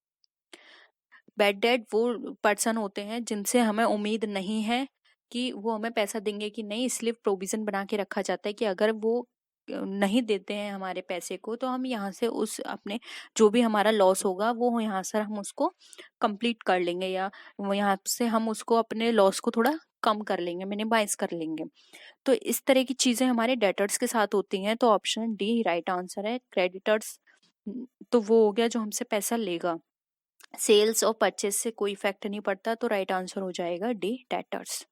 बैड डेट वो पर्सन होते हैं जिनसे हमें उम्मीद नहीं है कि वो हमें पैसा देंगे कि नहीं, इसलिए प्रोविजन बना के रखा जाता है कि अगर वो नहीं देते हैं हमारे पैसे को, तो हम यहाँ से उस अपने जो भी हमारा लॉस होगा वो यहाँ से हम उसको कंप्लीट कर लेंगे, या वो यहाँ से हम उसको अपने लॉस को थोड़ा कम कर लेंगे, मिनिमाइज कर लेंगे। तो इस तरह की चीजें हमारे डेटर्स के साथ होती हैं। तो ऑप्शन डी राइट आंसर है, क्रेडिटर्स। तो वो हो गया जो हमसे पैसा लेगा, सेल्स और परचेस से कोई इफेक्ट नहीं पड़ता, तो राइट आंसर हो जाएगा डी, डेटर्स।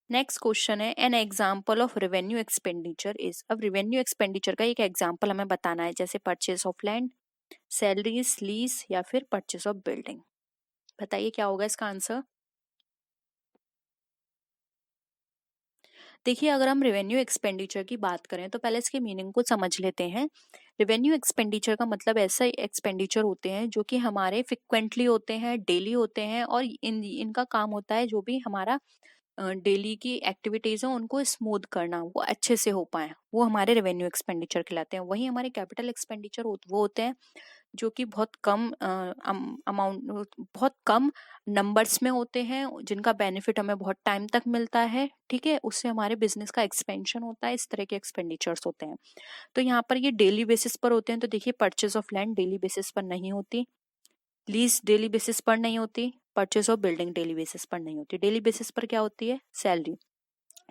नेक्स्ट क्वेश्चन है, N example of revenue expenditure is. अब रेवेन्यू एक्सपेंडिचर का एक एग्जाम्पल हमें बताना है, जैसे purchase of land, salaries, lease, या फिर परचेस ऑफ बिल्डिंग। बताइए क्या होगा इसका आंसर। देखिए अगर हम रेवेन्यू एक्सपेंडिचर की बात करें तो पहले इसके मीनिंग को समझ लेते हैं। रेवेन्यू एक्सपेंडिचर का मतलब ऐसा एक्सपेंडिचर होते हैं जो कि हमारे फ्रिक्वेंटली होते हैं, डेली होते हैं, और इनका काम होता है जो भी हमारा डेली की एक्टिविटीज हैं उनको स्मूथ करना, वो अच्छे से हो पाए, वो हमारे रेवेन्यू एक्सपेंडिचर कहलाते हैं। वहीं हमारे कैपिटल एक्सपेंडिचर वो होते हैं जो कि बहुत कम अमाउंट, बहुत कम नंबर्स में होते हैं, जिनका बेनिफिट हमें बहुत टाइम तक मिलता है। ठीक है, उससे हमारे बिजनेस का एक्सपेंशन होता है, इस तरह के एक्सपेंडिचर्स होते हैं। तो यहाँ पर ये डेली बेसिस पर होते हैं। तो देखिए purchase of land daily basis पर नहीं होती, लीज डेली बेसिस पर नहीं होती, purchase of building daily basis पर नहीं होती। डेली बेसिस पर क्या होती है? सैलरी।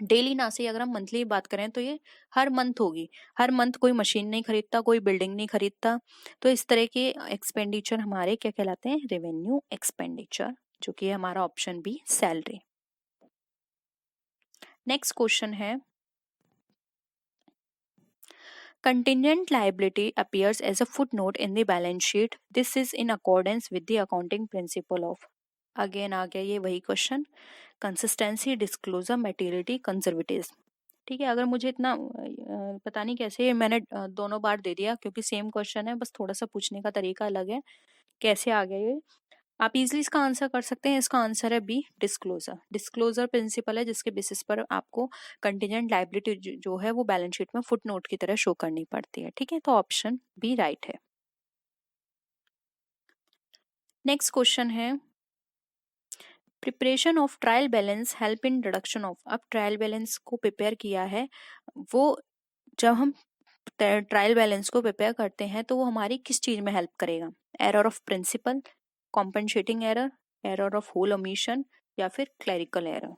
डेली ना से अगर हम मंथली की बात करें तो ये हर मंथ होगी। हर मंथ कोई मशीन नहीं खरीदता, कोई बिल्डिंग नहीं खरीदता, तो इस तरह के एक्सपेंडिचर हमारे क्या कहलाते हैं? रेवेन्यू एक्सपेंडिचर, जो कि है हमारा option B, salary. Next question है, contingent liability appears as a footnote in the balance sheet. This is in accordance with the accounting principle of, again आ गया ये वही question, consistency, disclosure, materiality, conservatism. ठीक है, अगर मुझे इतना पता नहीं कैसे मैंने दोनों बार दे दिया, क्योंकि सेम क्वेश्चन है, बस थोड़ा सा पूछने का तरीका अलग है। कैसे आ गया ये? आप इजीली इसका आंसर कर सकते हैं। इसका आंसर है बी, डिस्क्लोजर। डिस्क्लोजर प्रिंसिपल है जिसके बेसिस पर आपको कंटीजेंट लायबिलिटी जो है वो बैलेंस शीट में फुटनोट की तरह शो करनी पड़ती है। ठीक है, तो ऑप्शन बी राइट है। नेक्स्ट क्वेश्चन है, preparation of trial balance help in deduction of. अब ट्रायल बैलेंस को प्रिपेयर किया है, वो जब हम ट्रायल बैलेंस को प्रिपेयर करते हैं तो वो हमारी किस चीज में हेल्प करेगा? Error of principle, compensating error, error of whole omission, या फिर क्लरिकल एरर।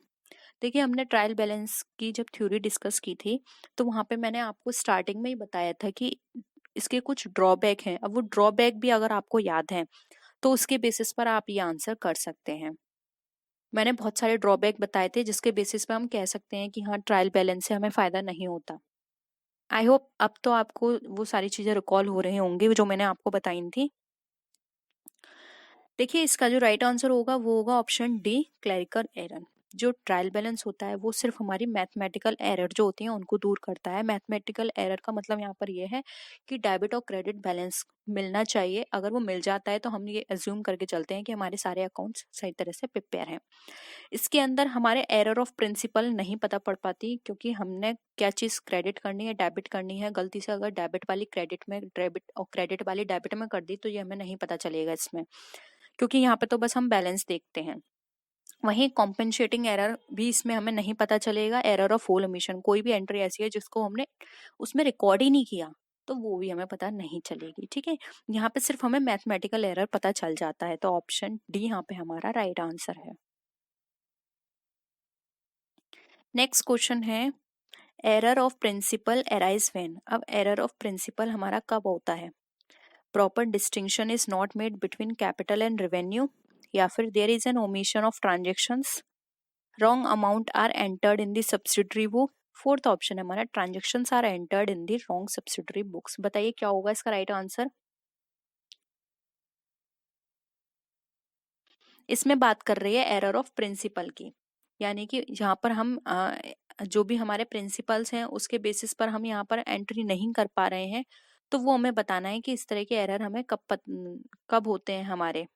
देखिए, हमने ट्रायल बैलेंस की जब थ्योरी डिस्कस की थी तो वहां पे मैंने आपको स्टार्टिंग में ही बताया था कि इसके कुछ ड्रॉबैक हैं। अब वो ड्रॉबैक भी अगर आपको याद है तो उसके बेसिस पर आप ये आंसर कर सकते हैं। मैंने बहुत सारे ड्रॉबैक बताए थे जिसके बेसिस पे हम कह सकते हैं कि हाँ, ट्रायल बैलेंस से हमें फायदा नहीं होता। आई होप अब तो आपको वो सारी चीजें रिकॉल हो रही होंगी जो मैंने आपको बताई थी। देखिए, इसका जो राइट आंसर होगा वो होगा ऑप्शन डी, क्लरिकल एरर। जो ट्रायल बैलेंस होता है वो सिर्फ हमारी मैथमेटिकल एरर जो होती है उनको दूर करता है। मैथमेटिकल एरर का मतलब यहाँ पर ये है कि डेबिट और क्रेडिट बैलेंस मिलना चाहिए। अगर वो मिल जाता है तो हम ये एज्यूम करके चलते हैं कि हमारे सारे अकाउंट्स सही तरह से प्रिपेयर हैं। इसके अंदर हमारे एरर ऑफ प्रिंसिपल नहीं पता पड़ पाती, क्योंकि हमने क्या चीज क्रेडिट करनी है, डेबिट करनी है, गलती से अगर डेबिट वाली क्रेडिट में, डेबिट और क्रेडिट वाली डेबिट में कर दी तो ये हमें नहीं पता चलेगा इसमें, क्योंकि यहाँ पे तो बस हम बैलेंस देखते हैं। वहीं कॉम्पेंसेटिंग एरर भी इसमें हमें नहीं पता चलेगा। एरर ऑफ होल ओमिशन, कोई भी एंट्री ऐसी है जिसको हमने उसमें रिकॉर्ड ही नहीं किया तो वो भी हमें पता नहीं चलेगी। ठीक है, यहाँ पे सिर्फ हमें मैथमेटिकल एरर पता चल जाता है, तो ऑप्शन डी यहाँ पे हमारा राइट आंसर है। नेक्स्ट क्वेश्चन है, error of principle arise when. अब एरर ऑफ प्रिंसिपल हमारा कब होता है? Proper distinction is not made between capital and revenue, या फिर there is an omission of transactions, wrong amount are entered in the subsidiary book. Fourth option है हमारा, transactions are entered in the wrong subsidiary books. बताइए क्या होगा इसका राइट आंसर? इसमें बात कर रही है एरर ऑफ प्रिंसिपल की, यानी कि जहाँ पर हम जो भी हमारे प्रिंसिपल्स हैं उसके बेसिस पर हम यहाँ पर एंट्री नहीं कर पा रहे हैं, तो वो हमें बताना है कि इस तरह के एरर हमें कब होते हैं हमारे।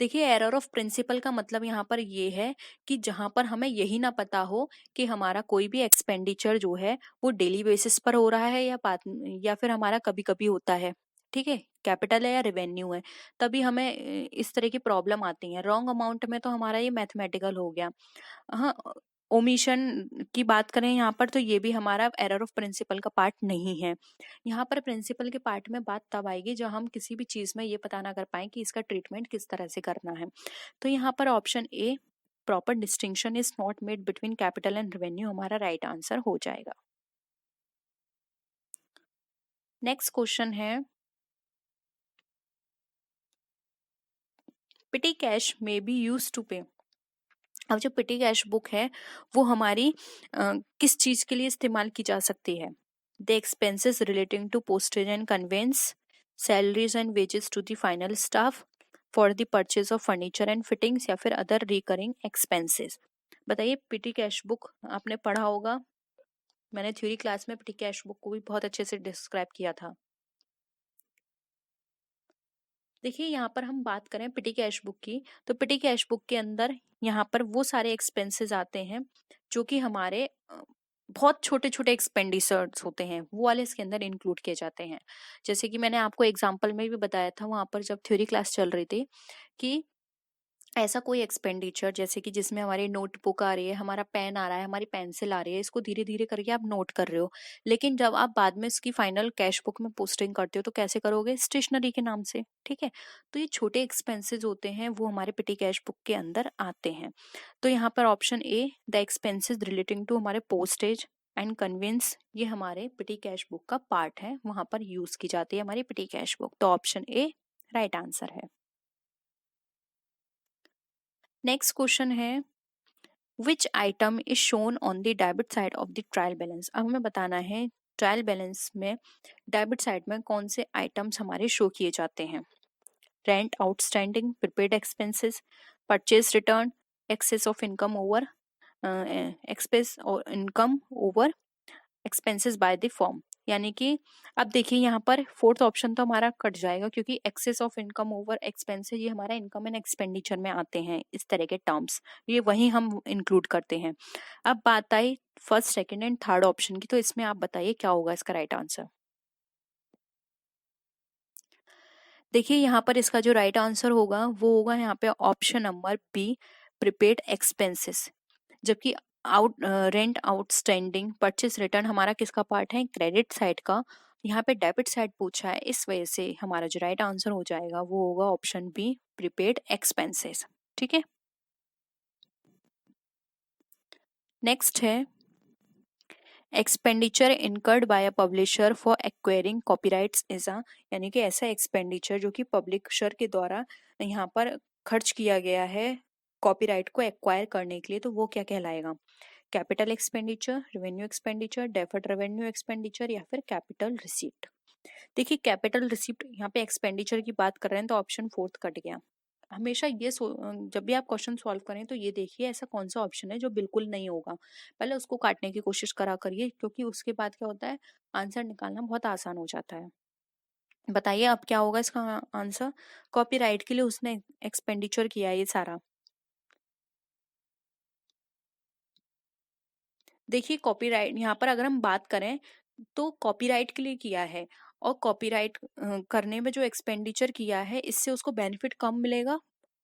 देखिए, एरर ऑफ प्रिंसिपल का मतलब यहाँ पर ये है कि जहाँ पर हमें यही ना पता हो कि हमारा कोई भी एक्सपेंडिचर जो है वो डेली बेसिस पर हो रहा है या फिर हमारा कभी कभी होता है। ठीक है, कैपिटल है या रेवेन्यू है, तभी हमें इस तरह की प्रॉब्लम आती है। रॉन्ग अमाउंट में तो हमारा ये मैथमेटिकल हो गया। हाँ, ओमिशन की बात करें यहाँ पर तो ये भी हमारा एरर ऑफ प्रिंसिपल का पार्ट नहीं है। यहाँ पर प्रिंसिपल के पार्ट में बात तब आएगी जब हम किसी भी चीज में ये पता ना कर पाए कि इसका ट्रीटमेंट किस तरह से करना है। तो यहाँ पर option A, proper distinction is not made between capital and revenue, हमारा राइट आंसर हो जाएगा। नेक्स्ट क्वेश्चन है, petty cash may be use to pay. अब जो पिटी कैश बुक है वो हमारी किस चीज के लिए इस्तेमाल की जा सकती है? The expenses relating to postage and conveyance, salaries and wages to the final staff, for the purchase of furniture and fittings, या फिर अदर रिकरिंग एक्सपेंसेस। बताइए, पिटी कैश बुक आपने पढ़ा होगा, मैंने थ्योरी क्लास में पिटी कैश बुक को भी बहुत अच्छे से डिस्क्राइब किया था। देखिए, यहाँ पर हम बात करें पिटी कैश बुक की, तो पिटी कैश बुक के अंदर यहाँ पर वो सारे एक्सपेंसेस आते हैं जो कि हमारे बहुत छोटे छोटे एक्सपेंडिचर्स होते हैं, वो वाले इसके अंदर इंक्लूड किए जाते हैं। जैसे कि मैंने आपको एग्जाम्पल में भी बताया था वहां पर जब थ्योरी क्लास चल रही थी कि ऐसा कोई एक्सपेंडिचर जैसे कि जिसमें हमारी नोटबुक आ रही है, हमारा पेन आ रहा है, हमारी पेंसिल आ रही है, इसको धीरे धीरे करके आप नोट कर रहे हो, लेकिन जब आप बाद में इसकी फाइनल कैश बुक में पोस्टिंग करते हो तो कैसे करोगे? स्टेशनरी के नाम से। ठीक है, तो ये छोटे एक्सपेंसेस होते हैं, वो हमारे पिटी कैश बुक के अंदर आते हैं। तो यहाँ पर option A, the expenses relating to हमारे पोस्टेज एंड कन्वेंस, ये हमारे पिटी कैश बुक का पार्ट है, वहां पर यूज की जाती है हमारी पिटी कैश बुक। तो ऑप्शन ए राइट आंसर है। नेक्स्ट क्वेश्चन है, which item is shown on the debit side of the trial balance. अब हमें बताना है ट्रायल बैलेंस में डेबिट साइड में कौन से आइटम्स हमारे शो किए जाते हैं। Rent outstanding, prepaid expenses, purchase return, excess of income over expense और income over expenses by the firm. यानी कि अब देखिए यहाँ पर फोर्थ ऑप्शन तो हमारा कट जाएगा, क्योंकि excess of income over expenses ये हमारा इनकम एंड एक्सपेंडिचर में आते हैं, इस तरह के टर्म्स ये वही हम इंक्लूड करते हैं। अब बात आई first second and third option की, तो इसमें आप बताइए क्या होगा इसका राइट आंसर। देखिए यहाँ पर इसका जो राइट आंसर होगा वो होगा यहाँ पे option number B, prepaid expenses. जबकि रेंट आउटस्टैंडिंग, परचेस रिटर्न हमारा किसका पार्ट है? क्रेडिट साइड का। यहाँ पे डेबिट साइड पूछा है, इस वजह से हमारा जो राइट आंसर हो जाएगा वो होगा ऑप्शन बी, प्रीपेड एक्सपेंसेस। ठीक है, नेक्स्ट है expenditure incurred by a publisher for acquiring copyrights is a, यानी कि ऐसा एक्सपेंडिचर जो कि पब्लिशर के द्वारा यहाँ पर खर्च किया गया है कॉपीराइट को एक्वायर करने के लिए, तो वो क्या कहलाएगा? Capital expenditure, revenue expenditure, deferred revenue expenditure या फिर कैपिटल रिसीप्ट। देखिए कैपिटल रिसीप्ट, यहाँ पे एक्सपेंडिचर की बात कर रहे हैं तो ऑप्शन फोर्थ कट गया। हमेशा ये जब भी आप क्वेश्चन सॉल्व करें तो ये देखिए ऐसा कौन सा ऑप्शन है जो बिल्कुल नहीं होगा, पहले उसको काटने की कोशिश करा करिए, क्योंकि उसके बाद क्या होता है आंसर निकालना बहुत आसान हो जाता है। बताइए अब क्या होगा इसका आंसर? कॉपीराइट के लिए उसने एक्सपेंडिचर किया है ये सारा। देखिए कॉपीराइट यहाँ पर अगर हम बात करें तो कॉपीराइट के लिए किया है, और कॉपीराइट करने में जो एक्सपेंडिचर किया है इससे उसको बेनिफिट कम मिलेगा,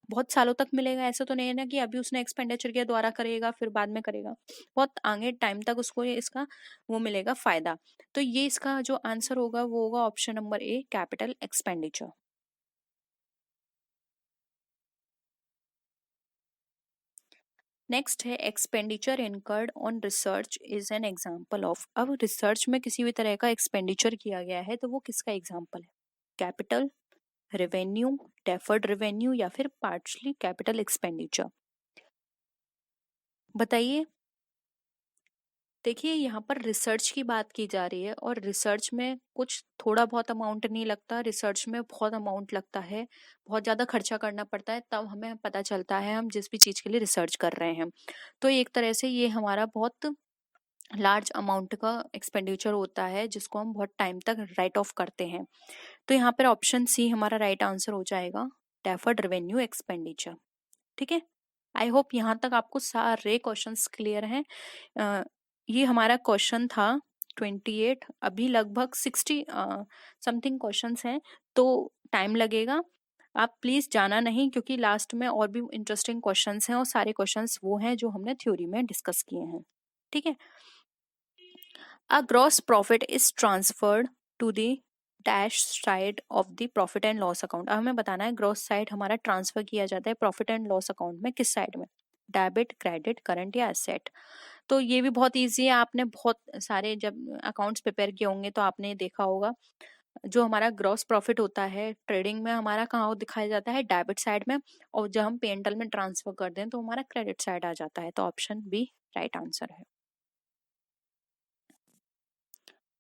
बहुत सालों तक मिलेगा। ऐसा तो नहीं है ना कि अभी उसने एक्सपेंडिचर किया दोबारा करेगा फिर बाद में करेगा, बहुत आगे टाइम तक उसको ये इसका वो मिलेगा फायदा। तो ये इसका जो आंसर होगा वो होगा option number A, capital expenditure. Next है expenditure incurred on research is an example of. अब रिसर्च में किसी भी तरह का एक्सपेंडिचर किया गया है तो वो किसका एग्जाम्पल है? कैपिटल, रेवेन्यू, डेफर्ड रेवेन्यू या फिर पार्शली कैपिटल एक्सपेंडिचर। बताइए। देखिए यहाँ पर रिसर्च की बात की जा रही है, और रिसर्च में कुछ थोड़ा बहुत अमाउंट नहीं लगता, रिसर्च में बहुत अमाउंट लगता है, बहुत ज़्यादा खर्चा करना पड़ता है, तब हमें पता चलता है हम जिस भी चीज़ के लिए रिसर्च कर रहे हैं। तो एक तरह से ये हमारा बहुत लार्ज अमाउंट का एक्सपेंडिचर होता है जिसको हम बहुत टाइम तक राइट ऑफ करते हैं। तो यहाँ पर ऑप्शन सी हमारा राइट आंसर हो जाएगा, डेफर्ड रेवेन्यू एक्सपेंडिचर। ठीक है, आई होप यहाँ तक आपको सारे क्वेश्चंस क्लियर हैं। ये हमारा क्वेश्चन था 28, अभी लगभग 60 समथिंग क्वेश्चंस हैं, तो टाइम लगेगा। आप प्लीज जाना नहीं, क्योंकि लास्ट में और भी इंटरेस्टिंग क्वेश्चंस हैं, और सारे क्वेश्चंस वो हैं जो हमने थ्योरी में डिस्कस किए हैं। ठीक है, a gross profit is transferred to the dash side of the profit and loss account. अब हमें बताना है ग्रॉस साइड हमारा ट्रांसफर किया जाता है प्रॉफिट एंड लॉस अकाउंट में किस साइड में? डेबिट, क्रेडिट, करंट या एसेट। तो ये भी बहुत इजी है, आपने बहुत सारे जब अकाउंट्स प्रिपेयर किए होंगे तो आपने देखा होगा, जो हमारा ग्रॉस प्रॉफिट होता है ट्रेडिंग में हमारा कहाँ दिखाया जाता है? डेबिट साइड में, और जब हम P&L में ट्रांसफर कर दें तो हमारा क्रेडिट साइड आ जाता है। तो ऑप्शन बी राइट आंसर है।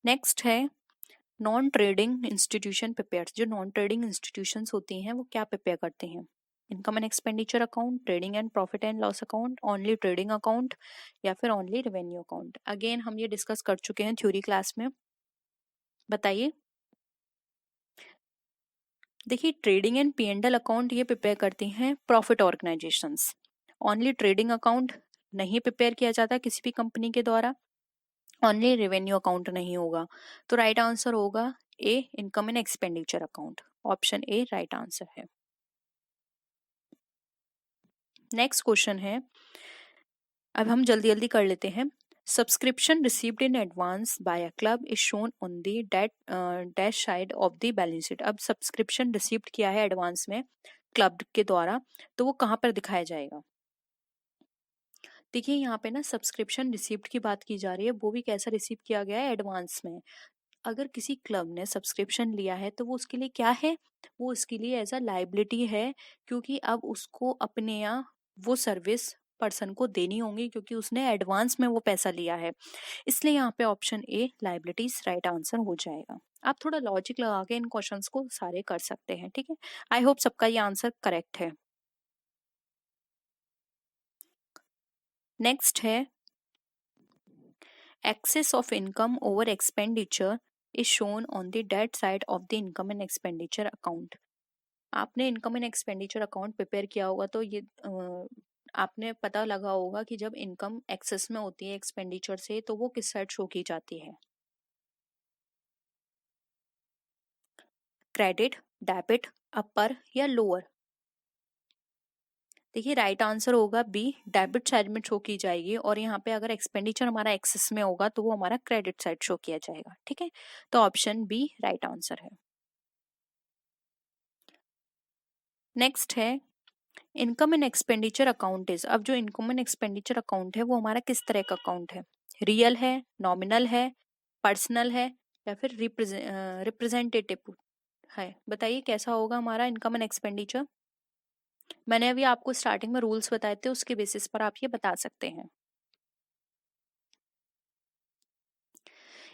नेक्स्ट है नॉन ट्रेडिंग इंस्टीट्यूशन प्रिपेयर। जो नॉन ट्रेडिंग इंस्टीट्यूशंस होती हैं वो क्या प्रिपेयर करते हैं? Income and expenditure account, trading and profit and loss account, only trading account या फिर ओनली रेवेन्यू अकाउंट। अगेन हम ये डिस्कस कर चुके हैं थ्योरी क्लास में, बताइए। देखिए ट्रेडिंग एंड P&L अकाउंट ये प्रिपेयर करती हैं profit organisations. Only trading account नहीं प्रिपेयर किया जाता किसी भी कंपनी के द्वारा, ओनली रेवेन्यू अकाउंट नहीं होगा। तो राइट आंसर होगा A, income and expenditure account. Option A right answer है। नेक्स्ट क्वेश्चन है, अब हम जल्दी जल्दी कर लेते हैं। Subscription received in advance by a club is shown on the dash side of the balance sheet. अब सब्सक्रिप्शन रिसीव्ड किया है एडवांस में क्लब के द्वारा, तो वो कहाँ पर दिखाया जाएगा? देखिए यहाँ पे ना सब्सक्रिप्शन रिसीव्ड की बात की जा रही है, वो भी कैसा रिसीव किया गया है? एडवांस में। अगर किसी क्लब ने सब्सक्रिप्शन लिया है तो वो उसके लिए क्या है? वो उसके लिए एज अ लाइबिलिटी है, क्योंकि अब उसको अपने यहाँ वो सर्विस पर्सन को देनी होंगी, क्योंकि उसने एडवांस में वो पैसा लिया है। इसलिए यहाँ पे option A liabilities right answer हो जाएगा। आप थोड़ा लॉजिक लगा के इन क्वेश्चंस को सारे कर सकते हैं, ठीक है। आई होप सबका ये आंसर करेक्ट है। नेक्स्ट है, excess of income over expenditure is shown on the debt side of the income and expenditure account। आपने income and expenditure account prepare किया होगा तो ये आपने पता लगा होगा कि जब इनकम एक्सेस में होती है एक्सपेंडिचर से तो वो किस साइड शो की जाती है? क्रेडिट, डेबिट, अपर या लोअर? देखिए राइट आंसर होगा बी, डेबिट साइड में शो की जाएगी। और यहाँ पे अगर एक्सपेंडिचर हमारा एक्सेस में होगा तो वो हमारा क्रेडिट साइड शो किया जाएगा, ठीक है। तो ऑप्शन बी राइट आंसर है। नेक्स्ट है, income and expenditure account is. अब जो इनकम एंड एक्सपेंडिचर अकाउंट है वो हमारा किस तरह का अकाउंट है? रियल है, नॉमिनल है, पर्सनल है, या फिर रिप्रेजेंटेटिव है? बताइए कैसा होगा हमारा इनकम एंड एक्सपेंडिचर। मैंने अभी आपको स्टार्टिंग में रूल्स बताए थे, उसके बेसिस पर आप ये बता सकते हैं।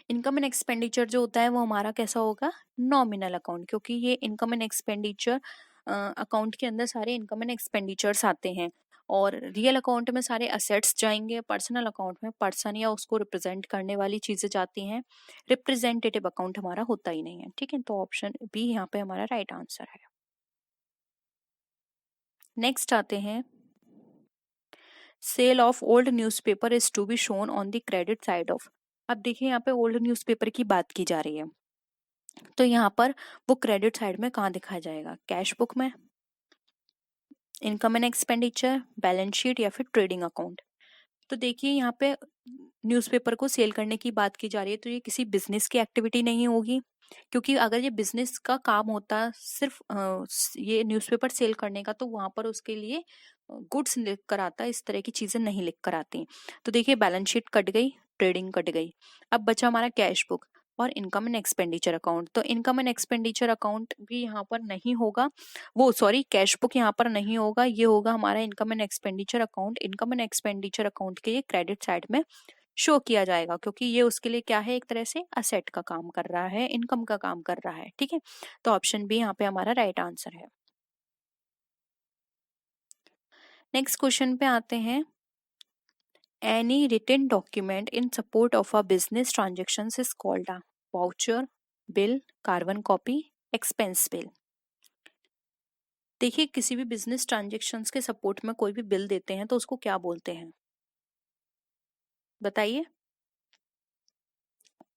इनकम एंड एक्सपेंडिचर जो होता है वो हमारा कैसा होगा? नॉमिनल अकाउंट, क्योंकि ये इनकम एंड एक्सपेंडिचर अकाउंट के अंदर सारे इनकम एंड एक्सपेंडिचर्स आते हैं। और रियल अकाउंट में सारे असेट्स जाएंगे, पर्सनल अकाउंट में पर्सन या उसको रिप्रेजेंट करने वाली चीजें जाती हैं। रिप्रेजेंटेटिव अकाउंट हमारा होता ही नहीं है, ठीक है। तो ऑप्शन बी यहाँ पे हमारा राइट आंसर है। नेक्स्ट आते हैं, sale of old newspaper is to be shown on the credit side of. अब देखिए यहाँ पे ओल्ड न्यूज़पेपर की बात की जा रही है, तो यहाँ पर वो क्रेडिट साइड में कहाँ दिखाया जाएगा? कैश बुक में, income and expenditure, balance sheet, या फिर ट्रेडिंग अकाउंट? तो देखिए यहाँ पे न्यूज़पेपर को सेल करने की बात की जा रही है, तो ये किसी बिजनेस की एक्टिविटी नहीं होगी, क्योंकि अगर ये बिजनेस का काम होता सिर्फ ये न्यूज़पेपर सेल करने का, तो वहां पर उसके लिए गुड्स लिख कर आता, इस तरह की चीजें नहीं लिख कर आती। तो देखिए बैलेंस शीट कट गई, ट्रेडिंग कट गई, अब बचा हमारा कैश बुक और इनकम एंड एक्सपेंडिचर अकाउंट। तो इनकम एंड एक्सपेंडिचर अकाउंट भी यहाँ पर नहीं होगा, वो सॉरी कैश बुक यहाँ पर नहीं होगा, ये होगा हमारा income and expenditure account. Income and expenditure account के ये क्रेडिट साइड में शो किया जाएगा, क्योंकि ये उसके लिए क्या है? एक तरह से असेट का काम कर रहा है, इनकम का काम कर रहा है, ठीक है। तो ऑप्शन बी यहाँ पे हमारा राइट आंसर है। नेक्स्ट क्वेश्चन पे आते हैं, any written document in support of a business transaction is called a voucher, bill, carbon copy, expense bill. देखिए किसी भी बिजनेस ट्रांजेक्शन्स के सपोर्ट में कोई भी बिल देते हैं तो उसको क्या बोलते हैं? बताइए।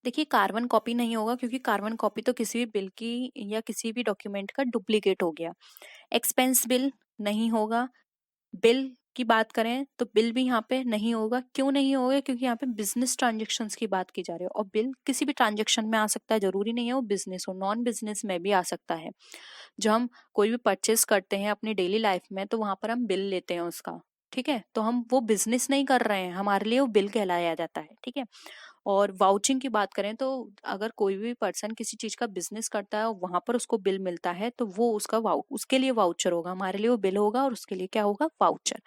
देखिए कार्बन कॉपी नहीं होगा, क्योंकि कार्बन कॉपी तो किसी भी बिल की या किसी भी डॉक्यूमेंट का डुप्लीकेट हो गया। एक्सपेंस बिल नहीं होगा। बिल की बात करें तो बिल भी यहाँ पे नहीं होगा। क्यों नहीं होगा? क्योंकि यहाँ पे बिजनेस ट्रांजेक्शन्स की बात की जा रही है, और बिल किसी भी ट्रांजेक्शन में आ सकता है, जरूरी नहीं है वो बिजनेस हो, नॉन बिजनेस में भी आ सकता है। जब हम कोई भी परचेस करते हैं अपनी डेली लाइफ में तो वहां पर हम बिल लेते हैं उसका, ठीक है। तो हम वो बिजनेस नहीं कर रहे हैं, हमारे लिए वो बिल कहलाया जाता है, ठीक है। और वाउचिंग की बात करें तो अगर कोई भी पर्सन किसी चीज का बिजनेस करता है और वहां पर उसको बिल मिलता है तो वो उसका उसके लिए वाउचर होगा, हमारे लिए वो बिल होगा और उसके लिए क्या होगा? वाउचर।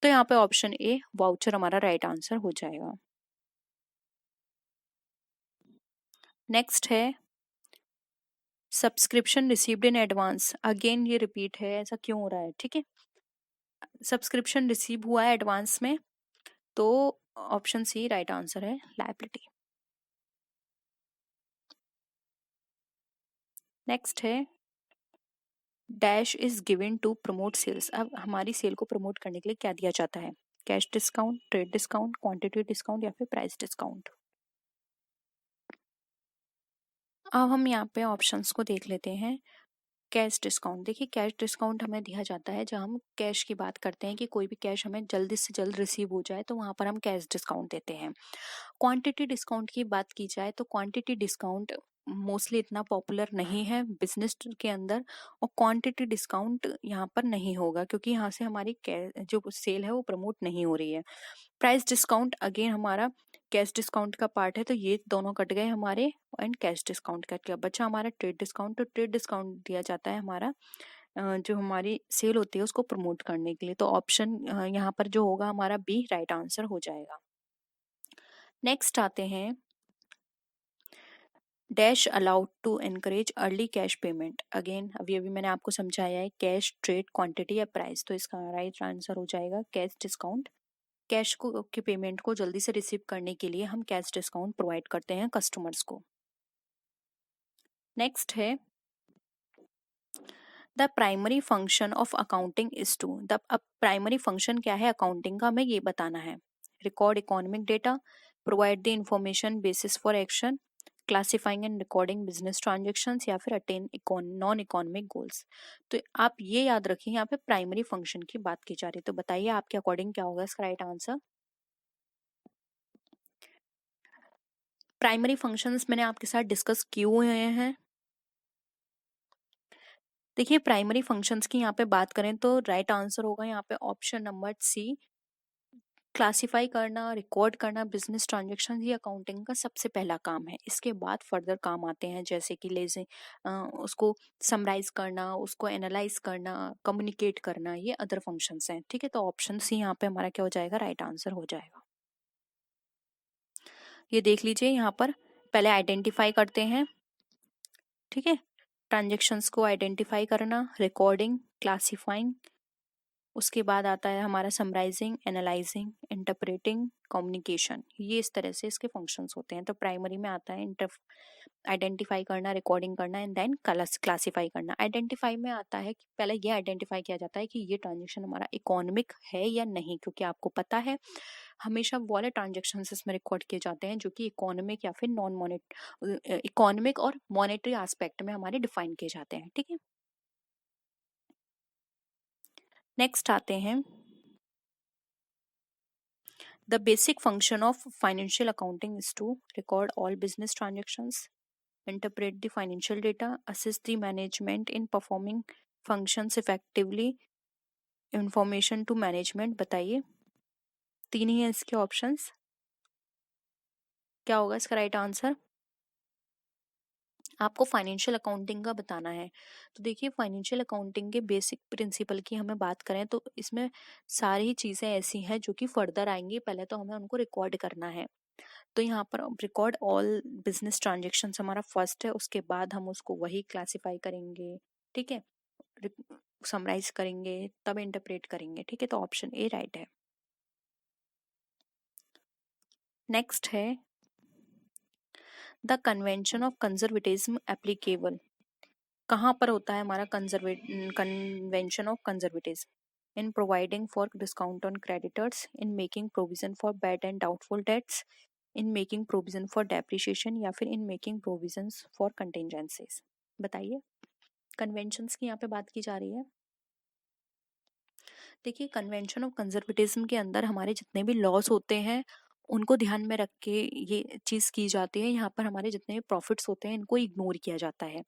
तो यहाँ पे ऑप्शन ए वाउचर हमारा राइट आंसर हो जाएगा। नेक्स्ट है, subscription received in advance. Again ये रिपीट है, ऐसा क्यों हो रहा है? ठीक है, सब्सक्रिप्शन रिसीव हुआ है एडवांस में, तो ऑप्शन सी राइट आंसर है, लायबिलिटी। नेक्स्ट है, dash is given to promote sales. अब हमारी सेल को प्रमोट करने के लिए क्या दिया जाता है? Cash discount, trade discount, quantity discount, या फिर प्राइस डिस्काउंट? अब हम यहाँ पे ऑप्शंस को देख लेते हैं। कैश डिस्काउंट, देखिए कैश डिस्काउंट हमें दिया जाता है जब हम कैश की बात करते हैं कि कोई भी कैश हमें जल्दी से जल्द रिसीव हो जाए तो वहाँ पर हम कैश डिस्काउंट देते हैं। क्वांटिटी डिस्काउंट की बात की जाए तो क्वांटिटी डिस्काउंट मोस्टली इतना पॉपुलर नहीं है बिजनेस के अंदर, और क्वांटिटी डिस्काउंट यहाँ पर नहीं होगा क्योंकि यहाँ से हमारी जो सेल है वो प्रमोट नहीं हो रही है। प्राइस डिस्काउंट अगेन हमारा कैश डिस्काउंट का पार्ट है, तो ये दोनों कट गए हमारे, एंड कैश डिस्काउंट कट गया, बचा हमारा ट्रेड डिस्काउंट। तो ट्रेड डिस्काउंट दिया जाता है हमारा जो हमारी सेल होती है उसको प्रमोट करने के लिए। तो ऑप्शन यहाँ पर जो होगा हमारा बी राइट आंसर हो जाएगा। नेक्स्ट आते हैं, dash allowed to encourage early cash payment. Again अभी अभी मैंने आपको समझाया है कैश, ट्रेड, क्वांटिटी या प्राइस, तो इसका राइट आंसर हो जाएगा कैश डिस्काउंट। कैश को की पेमेंट को जल्दी से रिसीव करने के लिए हम कैश डिस्काउंट प्रोवाइड करते हैं कस्टमर्स को। नेक्स्ट है, the primary function of accounting is to. The अब प्राइमरी फंक्शन क्या है अकाउंटिंग का, हमें ये बताना है। Record economic data, provide the information basis for action, classifying and recording business transactions, या फिर अटेन नॉन इकोनॉमिक गोल्स। तो आप ये याद रखिए यहाँ पे प्राइमरी फंक्शन की बात की जा रही है। तो बताइए आपके अकॉर्डिंग क्या होगा इसका राइट आंसर। प्राइमरी फंक्शंस मैंने आपके साथ डिस्कस किए हुए हैं। देखिए प्राइमरी फंक्शंस की यहाँ पे बात करें तो राइट आंसर होगा यहाँ पे ऑप्शन नंबर सी, क्लासिफाई करना, रिकॉर्ड करना बिजनेस ट्रांजेक्शन ये अकाउंटिंग का सबसे पहला काम है। इसके बाद फर्दर काम आते हैं जैसे कि लेजे उसको समराइज करना, उसको एनालाइज करना, कम्युनिकेट करना, ये अदर फंक्शंस हैं। ठीक है, तो ऑप्शन सी यहाँ पे हमारा क्या हो जाएगा, राइट आंसर हो जाएगा। ये देख लीजिए यहाँ पर पहले आइडेंटिफाई करते हैं, ठीक है, ट्रांजेक्शन्स को आइडेंटिफाई करना, रिकॉर्डिंग, क्लासिफाइंग, उसके बाद आता है हमारा समराइजिंग, एनालाइजिंग, इंटरप्रेटिंग, कम्युनिकेशन। ये इस तरह से इसके फंक्शंस होते हैं। तो प्राइमरी में आता है आइडेंटिफाई करना, रिकॉर्डिंग करना, एंड देन क्लासिफाई करना। आइडेंटिफाई में आता है कि पहले ये आइडेंटिफाई किया जाता है कि ये ट्रांजेक्शन हमारा इकोनॉमिक है या नहीं, क्योंकि आपको पता है हमेशा वो वाले ट्रांजेक्शन इसमें रिकॉर्ड किए जाते हैं जो कि इकोनॉमिक या फिर नॉन मॉनेटरी, इकोनॉमिक और मॉनेटरी एस्पेक्ट में हमारे डिफाइन किए जाते हैं। ठीक है, नेक्स्ट आते हैं, the basic function of financial accounting is to record all business transactions, interpret the financial data, assist the management in performing functions effectively, information to management। बताइए, तीन ही है इसके ऑप्शंस, क्या होगा इसका राइट आंसर। आपको फाइनेंशियल अकाउंटिंग का बताना है। तो देखिए फाइनेंशियल अकाउंटिंग के बेसिक प्रिंसिपल की हमें बात करें तो इसमें सारी चीज़ें ऐसी हैं जो कि फर्दर आएंगी, पहले तो हमें उनको रिकॉर्ड करना है। तो यहाँ पर रिकॉर्ड ऑल बिजनेस ट्रांजेक्शन हमारा फर्स्ट है, उसके बाद हम उसको वही क्लासिफाई करेंगे, ठीक है, समराइज करेंगे, तब इंटरप्रेट करेंगे। ठीक है, तो ऑप्शन ए राइट है। नेक्स्ट है, the convention of conservatism applicable. कहाँ पर होता है हमारा convention of conservatism. In providing for discount on creditors, in making provision for bad and doubtful dates, in making provision for depreciation, या फिर in making provision for contingencies. बताइए, कन्वेंशंस की यहाँ पे बात की जा रही है। देखिए कन्वेंशन ऑफ कंजर्वेटिज्म के अंदर हमारे जितने भी लॉस होते हैं उनको ध्यान में रख के ये चीज़ की जाती है। यहाँ पर हमारे जितने भी प्रॉफिट्स होते हैं इनको इग्नोर किया जाता है,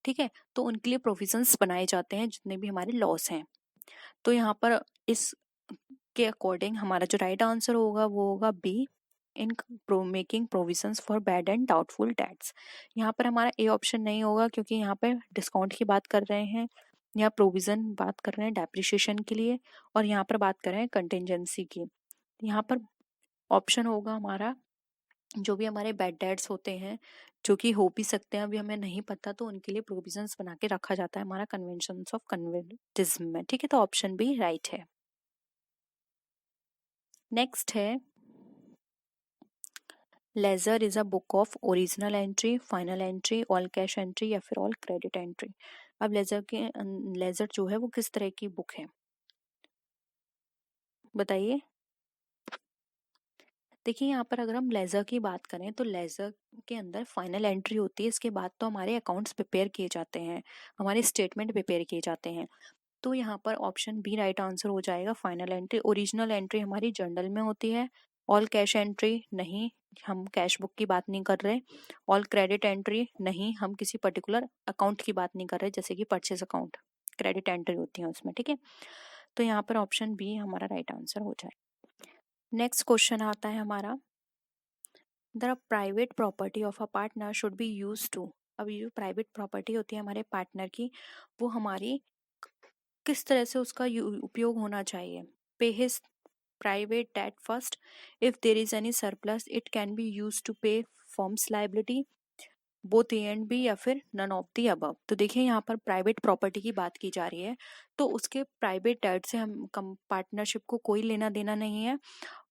ठीक है, तो उनके लिए प्रोविजंस बनाए जाते हैं जितने भी हमारे लॉस हैं। तो यहाँ पर इस के अकॉर्डिंग हमारा जो राइट आंसर होगा वो होगा B, in making provisions for bad and doubtful debts. यहाँ पर हमारा ए ऑप्शन नहीं होगा क्योंकि यहाँ पर डिस्काउंट की बात कर रहे हैं, यहाँ प्रोविजन बात कर रहे हैं डेप्रिशिएशन के लिए, और यहाँ पर बात कर रहे हैं कंटिजेंसी की। यहाँ पर ऑप्शन होगा हमारा जो भी हमारे बैड डेट्स होते हैं जो कि हो भी सकते हैं, अभी हमें नहीं पता, तो उनके लिए प्रोविजंस बना के रखा जाता है हमारा कन्वेंशंस ऑफ कन्वेंटिज्म में। ठीक है, तो ऑप्शन बी राइट है। नेक्स्ट है, ledger is a book of original entry, final entry, all cash entry, या फिर ऑल क्रेडिट एंट्री। अब लेजर जो है वो किस तरह की बुक है, बताइए। देखिए यहाँ पर अगर हम लेज़र की बात करें तो लेज़र के अंदर फाइनल एंट्री होती है, इसके बाद तो हमारे अकाउंट्स प्रिपेयर किए जाते हैं, हमारे स्टेटमेंट प्रिपेयर किए जाते हैं। तो यहाँ पर ऑप्शन बी राइट आंसर हो जाएगा। फाइनल एंट्री, ओरिजिनल एंट्री हमारी जर्नल में होती है। ऑल कैश एंट्री नहीं, हम कैश बुक की बात नहीं कर रहे। ऑल क्रेडिट एंट्री नहीं, हम किसी पर्टिकुलर अकाउंट की बात नहीं कर रहे, जैसे कि परचेज अकाउंट, क्रेडिट एंट्री होती है उसमें, ठीक है। तो यहाँ पर ऑप्शन बी हमारा राइट आंसर हो जाए। नेक्स्ट क्वेश्चन आता है हमारा, the private property of a partner should be use to. अब ये जो प्राइवेट प्रॉपर्टी होती है हमारे पार्टनर की, वो हमारी किस तरह से उसका उपयोग होना चाहिए। Pay his private debt first, if there is any surplus it can be use to pay firm's liability, both A and B, या फिर नन ऑफ दी अबव। तो देखिए यहाँ पर प्राइवेट प्रॉपर्टी की बात की जा रही है, तो उसके प्राइवेट डेट से हम पार्टनरशिप को कोई लेना देना नहीं है।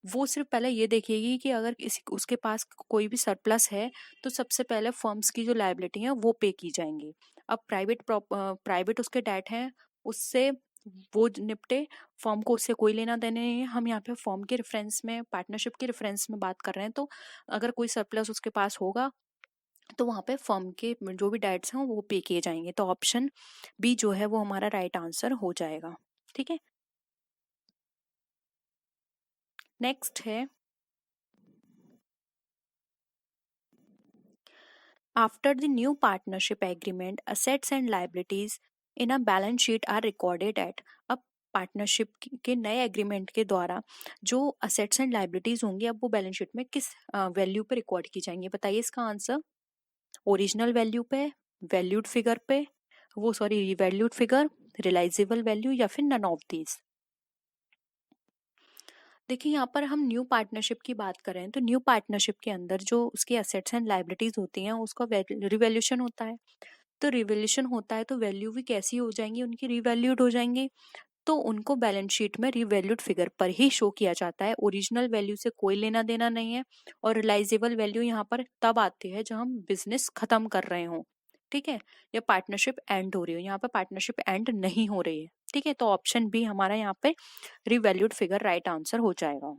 वो सिर्फ पहले ये देखेगी कि अगर किसी उसके पास कोई भी सरप्लस है तो सबसे पहले फर्म्स की जो लायबिलिटी है वो पे की जाएंगी। अब प्राइवेट उसके डेट हैं, उससे वो निपटे, फर्म को उससे कोई लेना देना नहीं है। हम यहाँ पे फर्म के रेफरेंस में, पार्टनरशिप के रेफरेंस में बात कर रहे हैं, तो अगर कोई सरप्लस उसके पास होगा तो वहाँ पे फर्म के जो भी डेट्स हैं वो पे किए जाएंगे। तो ऑप्शन बी जो है वो हमारा राइट आंसर हो जाएगा, ठीक है। नेक्स्ट है, after the new partnership agreement, assets and liabilities in a balance sheet are recorded at। अब पार्टनरशिप के नए एग्रीमेंट के द्वारा जो असेट्स एंड लाइबिलिटीज होंगी, अब वो बैलेंस शीट में किस वैल्यू पे रिकॉर्ड की जाएंगी, बताइए इसका आंसर। ओरिजिनल वैल्यू पे, वैल्यूड फिगर पे, वो sorry revalued figure, realizable value, या फिर नन ऑफ दीज। देखिए यहाँ पर हम न्यू पार्टनरशिप की बात करें तो न्यू पार्टनरशिप के अंदर जो उसकी एसेट्स एंड लाइबिलिटीज होती हैं उसका रिवैल्यूएशन होता है। तो रिवैल्यूएशन होता है तो वैल्यू भी कैसी हो जाएंगी, उनकी रिवैल्यूड हो जाएंगी। तो उनको बैलेंस शीट में रिवैल्यूड फिगर पर ही शो किया जाता है, ओरिजिनल वैल्यू से कोई लेना देना नहीं है। और रियलाइजेबल वैल्यू यहाँ पर तब आती है जब हम बिजनेस खत्म कर रहे हों, ठीक है, या पार्टनरशिप एंड हो रही हो। यहाँ पर पार्टनरशिप एंड नहीं हो रही है, ठीक है। तो ऑप्शन बी हमारा यहाँ पे रिवैल्यूड फिगर राइट आंसर हो जाएगा।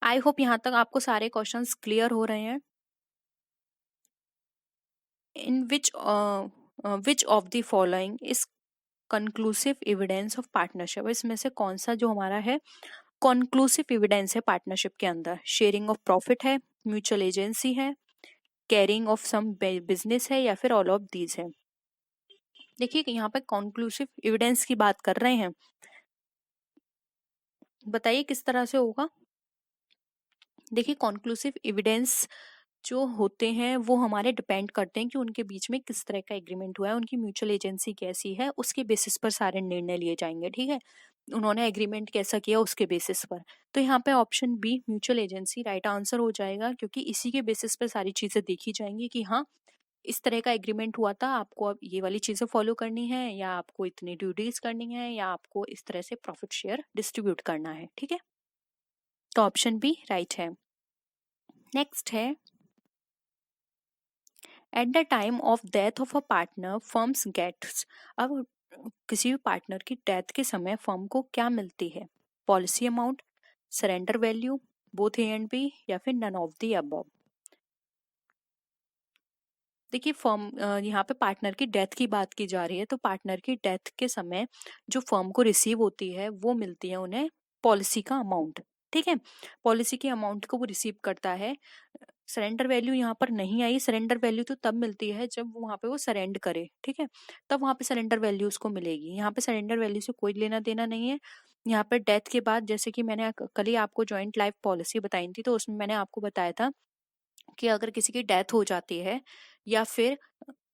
आई होप यहाँ तक आपको सारे क्वेश्चंस क्लियर हो रहे हैं। In which of the following is conclusive evidence of partnership. इसमें से कौन सा जो हमारा है कंक्लूसिव एविडेंस है पार्टनरशिप के अंदर। शेयरिंग ऑफ प्रॉफिट है, म्यूचुअल एजेंसी है, कैरिंग ऑफ सम बिजनेस है, या फिर ऑल ऑफ दीज है। देखिए यहाँ पे कंक्लूसिव एविडेंस की बात कर रहे हैं, बताइए किस तरह से होगा। देखिए कंक्लूसिव एविडेंस जो होते हैं वो हमारे डिपेंड करते हैं कि उनके बीच में किस तरह का एग्रीमेंट हुआ है, उनकी म्यूचुअल एजेंसी कैसी है, उसके बेसिस पर सारे निर्णय लिए जाएंगे, ठीक है। उन्होंने एग्रीमेंट कैसा किया उसके बेसिस पर। तो यहाँ पे option be mutual agency right answer हो जाएगा, क्योंकि इसी के बेसिस पर सारी चीजें देखी जाएंगी कि हाँ इस तरह का एग्रीमेंट हुआ था, आपको अब ये वाली चीजें फॉलो करनी है, या आपको इतनी ड्यूटीज करनी है, या आपको इस तरह से प्रॉफिट शेयर डिस्ट्रीब्यूट करना है, ठीक है। तो ऑप्शन बी राइट है। नेक्स्ट है, at the time of death of a partner firms gets. अब किसी भी पार्टनर की डेथ के समय फर्म को क्या मिलती है, policy amount, surrender value, both A and B, या फिर नन ऑफ द अबव। देखिए फर्म यहाँ पे पार्टनर की डेथ की बात की जा रही है, तो पार्टनर की डेथ के समय जो फर्म को रिसीव होती है वो मिलती है उन्हें पॉलिसी का अमाउंट, ठीक है। पॉलिसी के अमाउंट को वो रिसीव करता है। सरेंडर वैल्यू यहाँ पर नहीं आई, सरेंडर वैल्यू तो तब मिलती है जब वहां पे वो सरेंड करे, ठीक है, तब वहां पे सरेंडर वैल्यू उसको मिलेगी। यहाँ पे सरेंडर वैल्यू से कोई लेना देना नहीं है। यहाँ पे डेथ के बाद, जैसे कि मैंने कल ही आपको जॉइंट लाइफ पॉलिसी बताई थी, तो उसमें मैंने आपको बताया था कि अगर किसी की डेथ हो जाती है, या फिर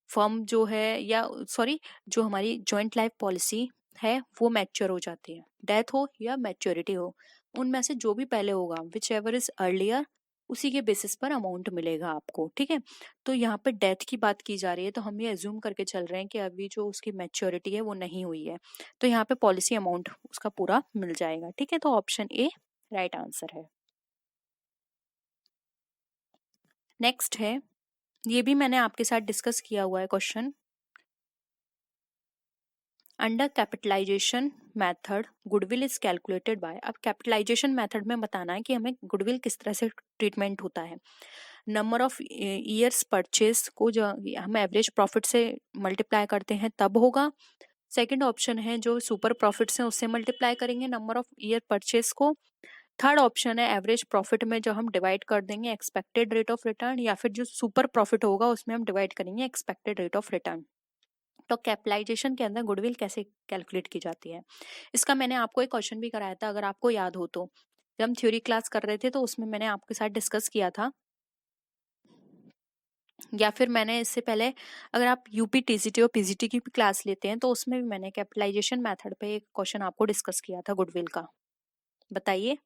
फर्म जो है, या सॉरी जो हमारी जॉइंट लाइफ पॉलिसी है वो मैच्योर हो जाती है, डेथ हो या मैच्योरिटी हो, उनमें से जो भी पहले होगा विच एवर इज अर्लियर, उसी के बेसिस पर अमाउंट मिलेगा आपको, ठीक है। तो यहाँ पे डेथ की बात की जा रही है, तो हम ये एज्यूम करके चल रहे हैं कि अभी जो उसकी मैच्योरिटी है वो नहीं हुई है, तो यहाँ पे पॉलिसी अमाउंट उसका पूरा मिल जाएगा, ठीक है। तो ऑप्शन ए राइट आंसर है। नेक्स्ट है, ये भी मैंने आपके साथ डिस्कस किया हुआ है question. Under capitalization method goodwill is calculated by. अब कैपिटलाइजेशन मेथड में बताना है कि हमें गुडविल किस तरह से ट्रीटमेंट होता है। नंबर ऑफ ईयर्स परचेज को जो हम एवरेज प्रॉफिट से मल्टीप्लाई करते हैं तब होगा। सेकंड ऑप्शन है जो सुपर प्रॉफिट्स हैं उससे मल्टीप्लाई करेंगे नंबर ऑफ ईयर परचेज को। थर्ड ऑप्शन है एवरेज प्रॉफिट में जो हम डिवाइड कर देंगे एक्सपेक्टेड रेट ऑफ रिटर्न, या फिर जो सुपर प्रॉफिट होगा उसमें हम डिवाइड करेंगे एक्सपेक्टेड रेट ऑफ रिटर्न। तो कैपिटलाइजेशन के अंदर गुडविल कैसे कैलकुलेट की जाती है, इसका मैंने आपको एक क्वेश्चन भी कराया था, अगर आपको याद हो तो। जब हम थ्योरी क्लास कर रहे थे तो उसमें मैंने आपके साथ डिस्कस किया था, या फिर मैंने इससे पहले अगर आप यूपी टीसीटी और पीजीटी की भी क्लास लेते हैं तो उसमें भी मैंने कैपिटलाइजेशन मेथड पे एक क्वेश्चन आपको डिस्कस किया था गुडविल का। बताइए।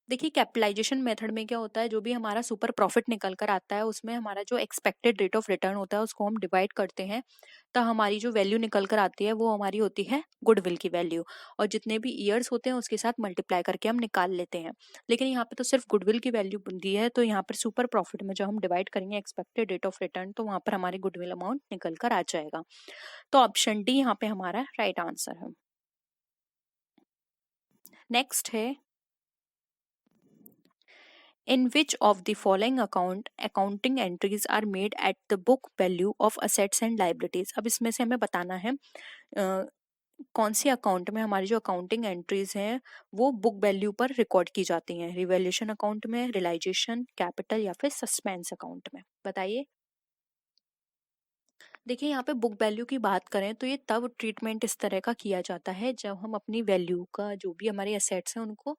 देखिए कैपिटलाइजेशन मेथड में क्या होता है, जो भी हमारा सुपर प्रॉफिट निकल कर आता है उसमें हमारा जो एक्सपेक्टेड रेट ऑफ रिटर्न होता है उसको हम डिवाइड करते हैं, तो हमारी जो वैल्यू निकल कर आती है वो हमारी होती है गुडविल की वैल्यू, और जितने भी ईयर्स होते हैं उसके साथ मल्टीप्लाई करके हम निकाल लेते हैं। लेकिन यहाँ पे तो सिर्फ गुडविल की वैल्यू दी है, तो यहाँ पर सुपर प्रॉफिट में जो हम डिवाइड करेंगे एक्सपेक्टेड रेट ऑफ रिटर्न तो वहां पर हमारी गुडविल अमाउंट निकल कर आ जाएगा। तो ऑप्शन डी यहाँ पे हमारा राइट आंसर है। नेक्स्ट है, in which of the following accounting entries are made at the book value of assets and liabilities। अब इसमें से हमें बताना है कौन सी अकाउंट में हमारी जो अकाउंटिंग एंट्रीज हैं वो बुक वैल्यू पर रिकॉर्ड की जाती हैं, रिवैल्यूएशन अकाउंट में, रियलाइजेशन, कैपिटल या फिर सस्पेंस अकाउंट में। बताइए। देखिए यहाँ पे बुक वैल्यू की बात करें तो ये तब ट्रीटमेंट इस तरह का किया जाता है जब हम अपनी वैल्यू का जो भी हमारे एसेट्स हैं उनको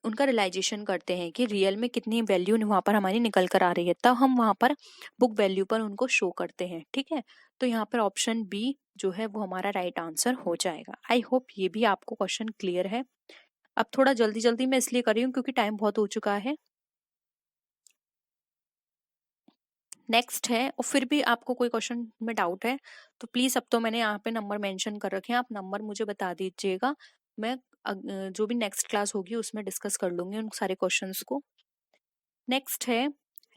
उनका रियलाइजेशन करते हैं कि रियल में कितनी वैल्यू वहां पर हमारी निकल कर आ रही है, तब हम वहां पर बुक वैल्यू पर उनको शो करते हैं। ठीक है, तो यहाँ पर ऑप्शन बी जो है वो हमारा राइट आंसर हो जाएगा। आई होप ये भी आपको क्वेश्चन क्लियर है। अब थोड़ा जल्दी जल्दी मैं इसलिए कर रही हूँ क्योंकि टाइम बहुत हो चुका है। नेक्स्ट है, और फिर भी आपको कोई क्वेश्चन में डाउट है तो प्लीज, अब तो मैंने यहाँ पे नंबर मेंशन कर रखे हैं, आप नंबर मुझे बता दीजिएगा, मैं जो भी नेक्स्ट क्लास होगी उसमें डिस्कस कर लूंगी उन सारे क्वेश्चंस को। नेक्स्ट है,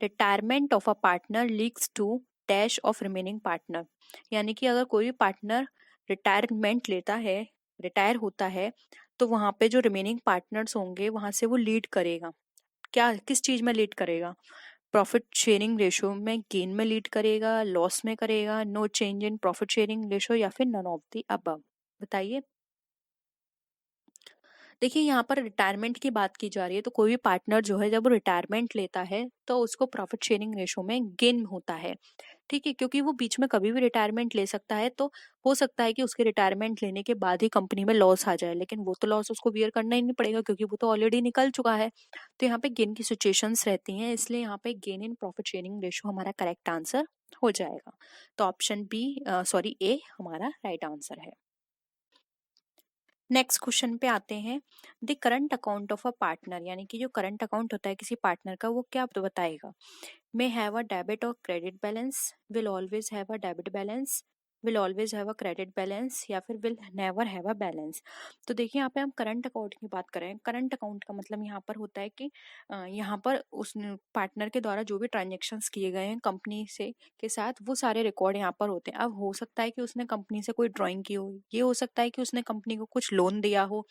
retirement of a partner leads to dash of remaining partner. यानी कि अगर कोई पार्टनर रिटायरमेंट लेता है, रिटायर होता है, तो वहां पे जो रिमेनिंग पार्टनर्स होंगे वहां से वो लीड करेगा। क्या किस चीज में लीड करेगा? प्रॉफिट शेयरिंग रेशो में गेन में लीड करेगा, लॉस में करेगा, no change in profit sharing ratio, या फिर नन ऑफ द अबव। बताइए। देखिए यहाँ पर रिटायरमेंट की बात की जा रही है, तो कोई भी पार्टनर जो है जब वो रिटायरमेंट लेता है तो उसको प्रॉफिट शेयरिंग रेशो में गेन होता है। ठीक है, क्योंकि वो बीच में कभी भी रिटायरमेंट ले सकता है, तो हो सकता है कि उसके रिटायरमेंट लेने के बाद ही कंपनी में लॉस आ जाए, लेकिन वो तो लॉस उसको बियर करना ही नहीं पड़ेगा क्योंकि वो तो ऑलरेडी निकल चुका है। तो यहाँ पे गेन की सिचुएशंस रहती हैं, इसलिए यहाँ पे gain in profit sharing ratio हमारा करेक्ट आंसर हो जाएगा। तो ऑप्शन बी सॉरी ए हमारा राइट आंसर है। नेक्स्ट क्वेश्चन पे आते हैं। The current account of a partner, यानी कि जो करंट अकाउंट होता है किसी पार्टनर का, वो क्या बताएगा? may have a debit or credit balance, will always have a debit balance, will always have a credit balance, या फिर will never have a balance। तो देखिए यहाँ पे हम करंट अकाउंट की बात करें, करंट अकाउंट का मतलब यहाँ पर होता है कि यहाँ पर उस पार्टनर के द्वारा जो भी ट्रांजेक्शन्स किए गए हैं कंपनी से के साथ वो सारे रिकॉर्ड यहाँ पर होते हैं। अब हो सकता है कि उसने कंपनी से कोई ड्राइंग की हो, ये हो सकता है कि उसने कंपनी को कुछ लोन दिया हो,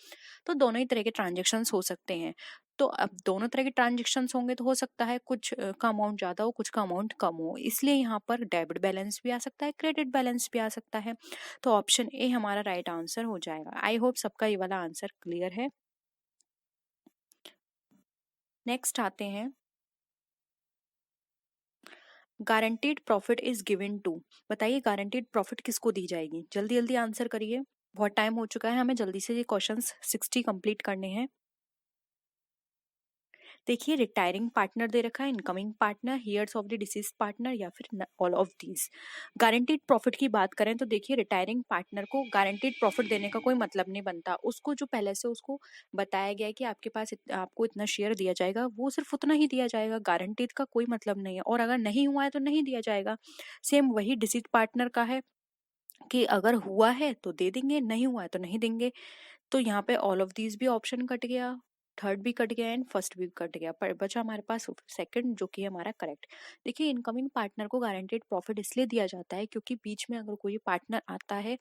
तो दोनों ही तरह के ट्रांजेक्शन्स हो सकते हैं। तो अब दोनों तरह के ट्रांजेक्शन्स होंगे तो हो सकता है कुछ का अमाउंट ज्यादा हो, कुछ का अमाउंट कम हो, इसलिए यहाँ पर डेबिट बैलेंस भी आ सकता है, क्रेडिट बैलेंस भी आ सकता है। तो ऑप्शन ए हमारा राइट आंसर हो जाएगा। आई होप सबका ये वाला आंसर क्लियर है। नेक्स्ट आते हैं, guaranteed profit is given to. बताइए गारंटीड प्रॉफिट किसको दी जाएगी? जल्दी जल्दी आंसर करिए, बहुत टाइम हो चुका है, हमें जल्दी से ये क्वेश्चंस 60 कंप्लीट करने हैं। देखिए रिटायरिंग पार्टनर दे रखा है, incoming partner, heirs of the deceased partner, या फिर all of these. Guaranteed profit की बात करें तो देखिए रिटायरिंग पार्टनर को गारंटीड प्रॉफिट देने का कोई मतलब नहीं बनता, उसको जो पहले से उसको बताया गया है कि आपके पास आपको इतना शेयर दिया जाएगा, वो सिर्फ उतना ही दिया जाएगा, गारंटीड का कोई मतलब नहीं है, और अगर नहीं हुआ है तो नहीं दिया जाएगा। सेम वही डिसीज पार्टनर का है कि अगर हुआ है तो दे देंगे, नहीं हुआ है तो नहीं देंगे। तो यहाँ पे ऑल ऑफ दीज भी ऑप्शन कट गया, थर्ड भी कट गया एंड फर्स्ट भी कट गया, पर बचा हमारे पास सेकंड, जो कि है हमारा करेक्ट। देखिए इनकमिंग पार्टनर को गारंटेड प्रॉफिट इसलिए दिया जाता है क्योंकि बीच में अगर कोई पार्टनर आता है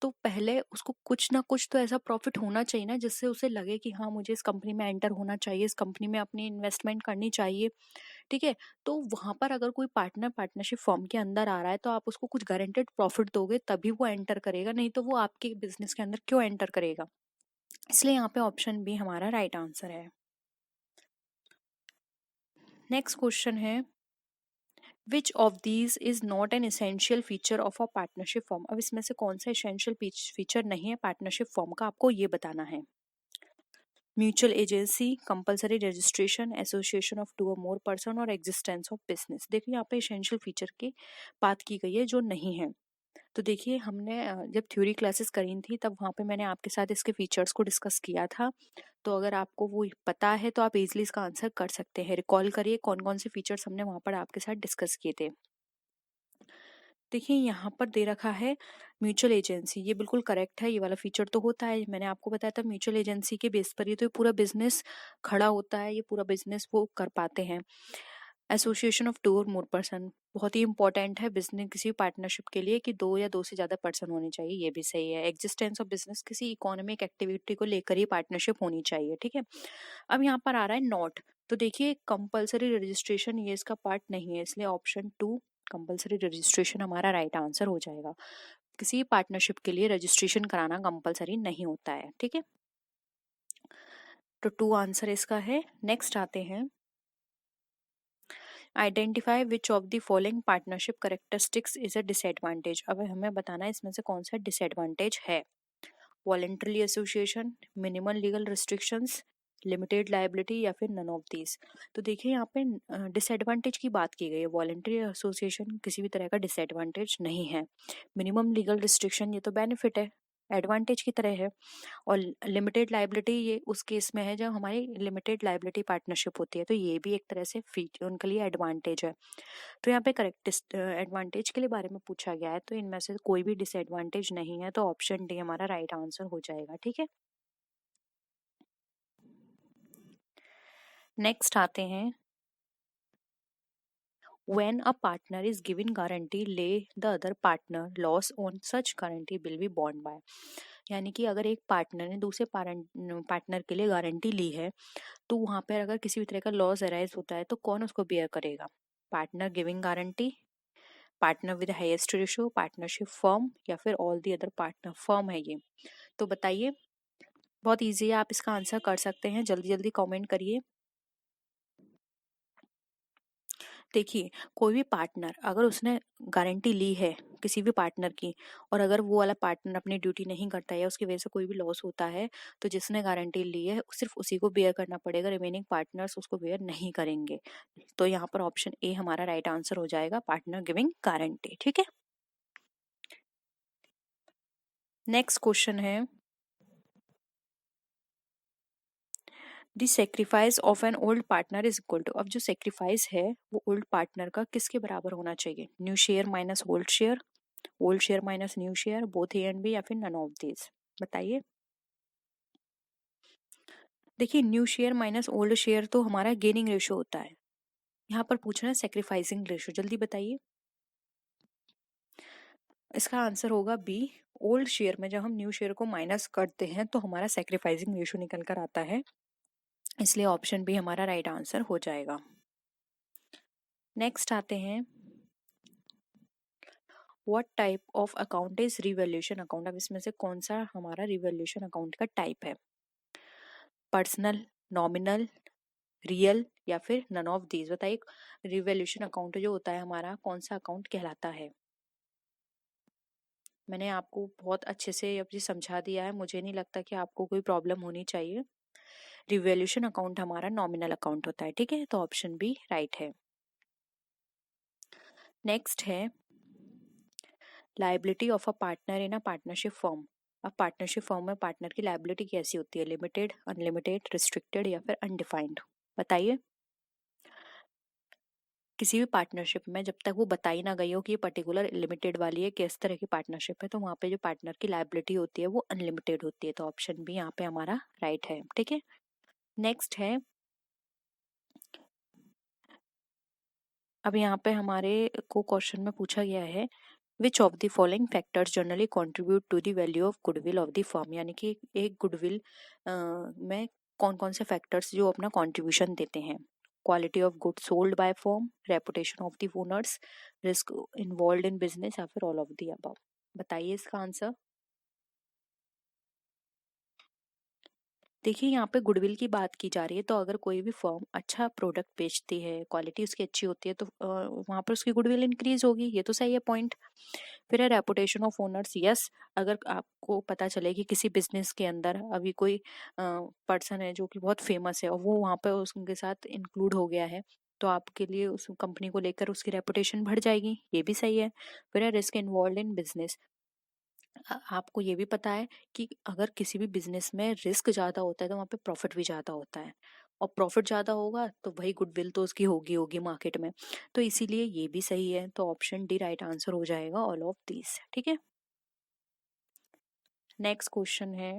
तो पहले उसको कुछ ना कुछ तो ऐसा प्रॉफिट होना चाहिए ना, जिससे उसे लगे कि हाँ मुझे इस कंपनी में एंटर होना चाहिए, इस कंपनी में अपनी इन्वेस्टमेंट करनी चाहिए। ठीक है, तो वहां पर अगर कोई पार्टनर पार्टनरशिप फॉर्म के अंदर आ रहा है तो आप उसको कुछ गारंटेड प्रॉफिट दोगे तभी वो एंटर करेगा, नहीं तो वो आपके बिजनेस के अंदर क्यों एंटर करेगा। इसलिए यहाँ पे ऑप्शन बी हमारा राइट आंसर है। नेक्स्ट क्वेश्चन है, which of these is not an essential feature of a partnership form. अब इसमें से कौन सा एसेंशियल फीचर नहीं है पार्टनरशिप फॉर्म का, आपको ये बताना है। Mutual agency, compulsory registration, association of two or more person और एग्जिस्टेंस ऑफ बिजनेस। देखिए यहाँ पे एसेंशियल फीचर की बात की गई है जो नहीं है। तो देखिए हमने जब थ्योरी क्लासेस करी थी तब वहाँ पे मैंने आपके साथ इसके फीचर्स को डिस्कस किया था। तो अगर आपको वो पता है तो आप इजीली इसका आंसर कर सकते हैं। रिकॉल करिए कौन कौन से फीचर्स हमने वहाँ पर आपके साथ डिस्कस किए थे। देखिए यहाँ पर दे रखा है म्यूचुअल एजेंसी, ये बिल्कुल करेक्ट है, ये वाला फीचर तो होता है। मैंने आपको बताया था म्यूचुअल एजेंसी के बेस पर ही तो ये पूरा बिजनेस खड़ा होता है, ये पूरा बिजनेस वो कर पाते हैं। Association of two or more person बहुत ही इंपॉर्टेंट है बिजनेस किसी पार्टनरशिप के लिए कि दो या दो से ज्यादा पर्सन होने चाहिए, ये भी सही है। एग्जिस्टेंस ऑफ बिजनेस किसी इकोनॉमिक एक्टिविटी को लेकर ही पार्टनरशिप होनी चाहिए। ठीक है, अब यहाँ पर आ रहा है नॉट। तो देखिए कंपलसरी रजिस्ट्रेशन ये इसका पार्ट नहीं है, इसलिए ऑप्शन टू कंपलसरी रजिस्ट्रेशन हमारा राइट आंसर हो जाएगा। किसी पार्टनरशिप के लिए रजिस्ट्रेशन कराना कंपलसरी नहीं होता है। ठीक है, तो टू आंसर इसका है। नेक्स्ट आते हैं, identify which of the following partnership characteristics is a disadvantage. अब हमें बताना है इसमें से कौन सा डिसएडवांटेज है। Voluntary association, minimal legal restrictions, limited liability या फिर नन ऑफ दीज। तो देखिए यहाँ पे डिसएडवांटेज की बात की गई है। वॉलेंटरी एसोसिएशन किसी भी तरह का डिसएडवांटेज नहीं है। मिनिमम लीगल रिस्ट्रिक्शन ये तो बेनिफिट है, एडवांटेज की तरह है। और लिमिटेड लाइबिलिटी ये उस केस में है जब हमारी लिमिटेड लाइबिलिटी पार्टनरशिप होती है, तो ये भी एक तरह से फीचर उनके लिए एडवांटेज है। तो यहाँ पे करेक्ट एडवांटेज के लिए बारे में पूछा गया है, तो इनमें से कोई भी डिसएडवांटेज नहीं है, तो ऑप्शन डी हमारा राइट आंसर हो जाएगा। ठीक है, नेक्स्ट आते हैं, when a partner is given guarantee lay the other partner loss on such guarantee will be borne by। यानी कि अगर एक पार्टनर ने दूसरे पार्टनर के लिए गारंटी ली है तो वहां पर अगर किसी भी तरह का लॉस अराइज होता है तो कौन उसको बेयर करेगा। Partner giving guarantee, partner with highest ratio, partnership firm या फिर all the other partner firm है ये। तो बताइए, बहुत इजी है, आप इसका आंसर कर सकते हैं, जल्दी जल्दी कमेंट करिए। देखिए कोई भी पार्टनर अगर उसने गारंटी ली है किसी भी पार्टनर की, और अगर वो वाला पार्टनर अपनी ड्यूटी नहीं करता है या उसकी वजह से कोई भी लॉस होता है, तो जिसने गारंटी ली है सिर्फ उसी को बेयर करना पड़ेगा, रिमेनिंग पार्टनर्स उसको बेयर नहीं करेंगे। तो यहाँ पर ऑप्शन ए हमारा राइट आंसर हो जाएगा, पार्टनर गिविंग गारंटी। ठीक है, नेक्स्ट क्वेश्चन है, the sacrifice of an old partner is equal to. अब जो सेक्रीफाइस है वो ओल्ड पार्टनर का किसके बराबर होना चाहिए। New share minus old share minus new share, both A and B या फिर नन ऑफ दीज। बताइए। देखिए new share minus old share तो हमारा गेनिंग रेशियो होता है, यहाँ पर पूछ रहे हैं सेक्रीफाइसिंग रेशियो, जल्दी बताइए। इसका आंसर होगा बी। ओल्ड शेयर में जब हम न्यू शेयर को माइनस करते हैं तो हमारा सेक्रीफाइसिंग रेशियो निकल कर आता है, इसलिए ऑप्शन बी हमारा राइट आंसर हो जाएगा। नेक्स्ट आते हैं, what type of account is revaluation account. अब इसमें से कौन सा हमारा रिवैल्यूएशन अकाउंट का टाइप है। पर्सनल, नॉमिनल, रियल या फिर नन ऑफ दीज। बताइए रिवैल्यूएशन अकाउंट जो होता है हमारा कौन सा अकाउंट कहलाता है। मैंने आपको बहुत अच्छे से अभी समझा दिया है, मुझे नहीं लगता कि आपको कोई प्रॉब्लम होनी चाहिए। रिवैल्यूएशन अकाउंट हमारा नॉमिनल अकाउंट होता है। ठीक है, तो ऑप्शन बी राइट है। नेक्स्ट है, liability of a partner in a partnership form. अब पार्टनरशिप फॉर्म में पार्टनर की लायबिलिटी कैसी होती है, लिमिटेड, अनलिमिटेड, रिस्ट्रिक्टेड या फिर अनडिफाइंड। बताइए। किसी भी पार्टनरशिप में जब तक वो बताई ना गई हो कि ये पर्टिकुलर लिमिटेड वाली है, किस तरह की पार्टनरशिप है, तो वहाँ पे जो पार्टनर की लायबिलिटी होती है वो अनलिमिटेड होती है, तो ऑप्शन बी यहाँ पे हमारा राइट है। ठीक है, नेक्स्ट है, अब यहाँ पे हमारे को क्वेश्चन में पूछा गया है which of the following factors generally contribute to the value of goodwill of the firm, यानी कि एक गुडविल में कौन कौन से फैक्टर्स जो अपना कंट्रीब्यूशन देते हैं। Quality of goods sold by firm, reputation of the owners, risk involve in business, या फिर ऑल ऑफ द अबव। बताइए इसका आंसर। देखिए यहाँ पे गुडविल की बात की जा रही है, तो अगर कोई भी फर्म अच्छा प्रोडक्ट बेचती है, क्वालिटी उसकी अच्छी होती है, तो वहाँ पर उसकी गुडविल इंक्रीज होगी, ये तो सही है पॉइंट। फिर है रेपुटेशन ऑफ ओनर्स, यस, अगर आपको पता चले कि किसी बिजनेस के अंदर अभी कोई पर्सन है जो कि बहुत फेमस है और वो वहाँ पर उसके साथ इंक्लूड हो गया है, तो आपके लिए उस कंपनी को लेकर उसकी रेपुटेशन बढ़ जाएगी, ये भी सही है। फिर है रिस्क इन्वॉल्व इन बिजनेस, आपको ये भी पता है कि अगर किसी भी बिजनेस में रिस्क ज्यादा होता है तो वहाँ पे प्रॉफिट भी ज्यादा होता है, और प्रॉफिट ज्यादा होगा तो वही गुडविल तो उसकी होगी होगी मार्केट में, तो इसीलिए ये भी सही है, तो ऑप्शन डी राइट आंसर हो जाएगा, ऑल ऑफ दीज। ठीक है, नेक्स्ट क्वेश्चन है,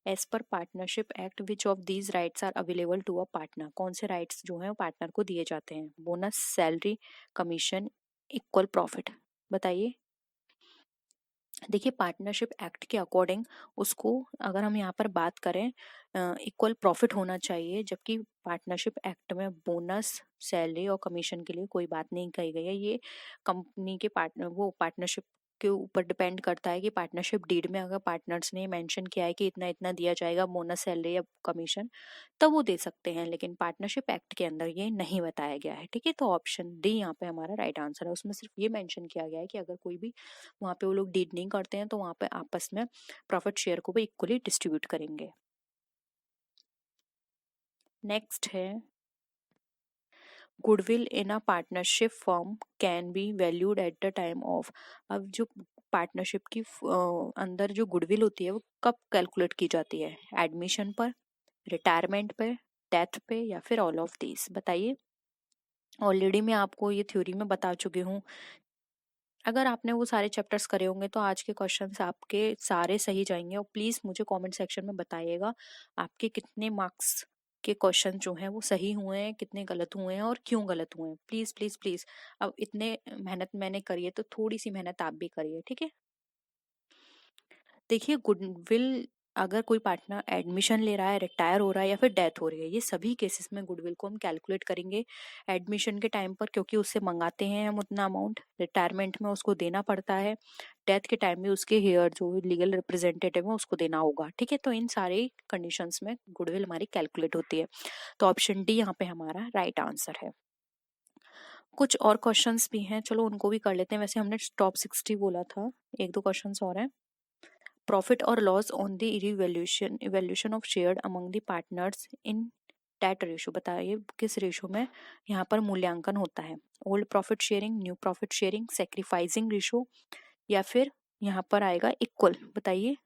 as per partnership act which of these rights are available to a partner, कौन से राइट्स जो है वो पार्टनर को दिए जाते हैं। Bonus, salary, commission, equal profit. बताइए। देखिए पार्टनरशिप एक्ट के अकॉर्डिंग उसको, अगर हम यहाँ पर बात करें, इक्वल प्रॉफिट होना चाहिए, जबकि पार्टनरशिप एक्ट में बोनस, सैलरी और कमीशन के लिए कोई बात नहीं कही गई है। ये कंपनी के पार्टनर, वो पार्टनरशिप के ऊपर डिपेंड करता है कि पार्टनरशिप डीड में अगर पार्टनर्स ने मेंशन किया है कि इतना इतना दिया जाएगा बोनस, सैलरी या कमीशन, तब वो दे सकते हैं, लेकिन पार्टनरशिप एक्ट के अंदर ये नहीं बताया गया है। ठीक है, तो ऑप्शन डी यहाँ पे हमारा राइट आंसर है। उसमें सिर्फ ये मेंशन किया गया है कि अगर कोई भी वहाँ पे वो लोग डीड नहीं करते हैं तो वहाँ पे आपस में प्रॉफिट शेयर को भी इक्वली डिस्ट्रीब्यूट करेंगे। नेक्स्ट है, goodwill in a partnership firm can be valued at the time of, अब जो पार्टनरशिप की अंदर जो गुडविल होती है वो कब कैलकुलेट की जाती है। एडमिशन पर, रिटायरमेंट पे, डेथ पे, या फिर ऑल ऑफ दीज। बताइए। ऑलरेडी मैं आपको ये थ्योरी में बता चुकी हूँ, अगर आपने वो सारे चैप्टर्स करे होंगे तो आज के क्वेश्चंस आपके सारे सही जाएंगे। और प्लीज मुझे कमेंट सेक्शन में बताइएगा आपके कितने मार्क्स के क्वेश्चन जो हैं वो सही हुए हैं, कितने गलत हुए हैं और क्यों गलत हुए हैं। प्लीज प्लीज प्लीज, अब इतने मेहनत मैंने करी है तो थोड़ी सी मेहनत आप भी करिए। ठीक है, देखिए गुडविल, अगर कोई पार्टनर एडमिशन ले रहा है, रिटायर हो रहा है या फिर डेथ हो रही है, ये सभी केसेस में गुडविल को हम कैलकुलेट करेंगे। एडमिशन के टाइम पर क्योंकि उससे मंगाते हैं हम उतना अमाउंट, रिटायरमेंट में उसको देना पड़ता है, डेथ के टाइम में उसके हेयर जो लीगल रिप्रेजेंटेटिव है उसको देना होगा। ठीक है, तो इन सारे कंडीशंस में गुडविल हमारी कैलकुलेट होती है, तो ऑप्शन डी यहाँ पे हमारा राइट आंसर है। कुछ और क्वेश्चंस भी हैं, चलो उनको भी कर लेते हैं। वैसे हमने टॉप 60 बोला था, एक दो क्वेश्चंस और हैं। प्रॉफिट और loss on the evaluation evaluation of share among the partners in debt ratio, बताइए किस रेशो में यहाँ पर मूल्यांकन होता है। Old profit sharing, new profit sharing, sacrificing ratio, या फिर यहाँ पर आएगा इक्वल। बताइए।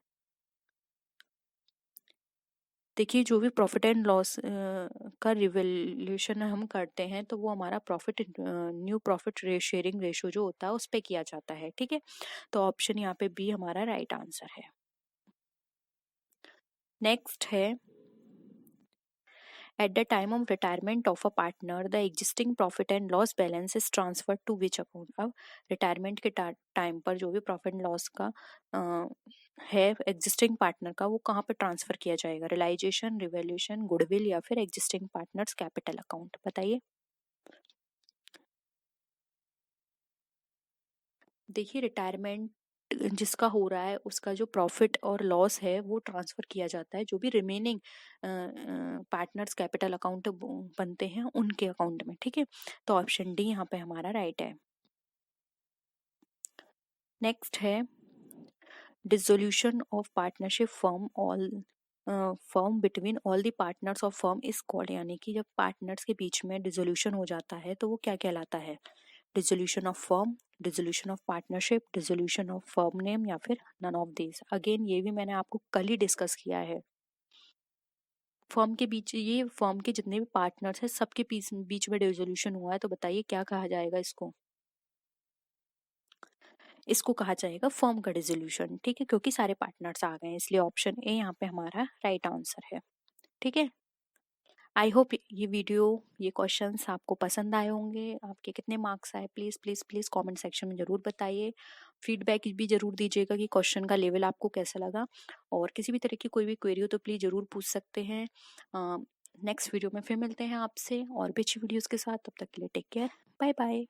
देखिए जो भी प्रॉफिट एंड लॉस का रिवैल्यूएशन हम करते हैं तो वो हमारा profit new profit sharing ratio जो होता है उस पे किया जाता है। ठीक है, तो ऑप्शन यहाँ पे बी हमारा राइट आंसर है। नेक्स्ट है, at the time of retirement of a partner, the existing profit and loss balance is transferred to which account? अब रिटायरमेंट के टाइम पर जो भी प्रॉफिट एंड लॉस का है एग्जिस्टिंग पार्टनर का, वो कहाँ पे ट्रांसफर किया जाएगा। रियलाइजेशन, रिवैल्यूएशन, गुडविल, या फिर एग्जिस्टिंग पार्टनर्स कैपिटल अकाउंट। बताइए। देखिए रिटायरमेंट जिसका हो रहा है उसका जो प्रॉफिट और लॉस है वो ट्रांसफर किया जाता है जो भी रिमेनिंग पार्टनर्स कैपिटल अकाउंट बनते हैं उनके अकाउंट में। ठीक है, तो ऑप्शन डी यहाँ पे हमारा राइट है। नेक्स्ट है, dissolution of partnership firm all firm between all the partners of firm is called, यानी कि जब पार्टनर्स के बीच में डिसोल्यूशन हो जाता है तो वो क्या कहलाता है। Dissolution of firm, dissolution of partnership, dissolution of firm name, या फिर नन ऑफ दिस। अगेन ये भी मैंने आपको कल ही डिस्कस किया है। फर्म के बीच, ये फर्म के जितने भी पार्टनर्स हैं सबके बीच में डिसोल्यूशन हुआ है, तो बताइए क्या कहा जाएगा इसको। इसको कहा जाएगा फर्म का डिसोल्यूशन। ठीक है, क्योंकि सारे पार्टनर्स आ गए हैं, इसलिए ऑप्शन ए यहाँ पे हमारा राइट आंसर है। ठीक है। आई होप ये वीडियो, ये क्वेश्चंस आपको पसंद आए होंगे। आपके कितने मार्क्स आए please please please comment section में ज़रूर बताइए। फीडबैक भी ज़रूर दीजिएगा कि क्वेश्चन का लेवल आपको कैसा लगा, और किसी भी तरह की कोई भी क्वेरी हो तो प्लीज़ ज़रूर पूछ सकते हैं। नेक्स्ट वीडियो में फिर मिलते हैं आपसे और भी अच्छी वीडियोज़ के साथ। तब तक के लिए टेक केयर, बाय बाय।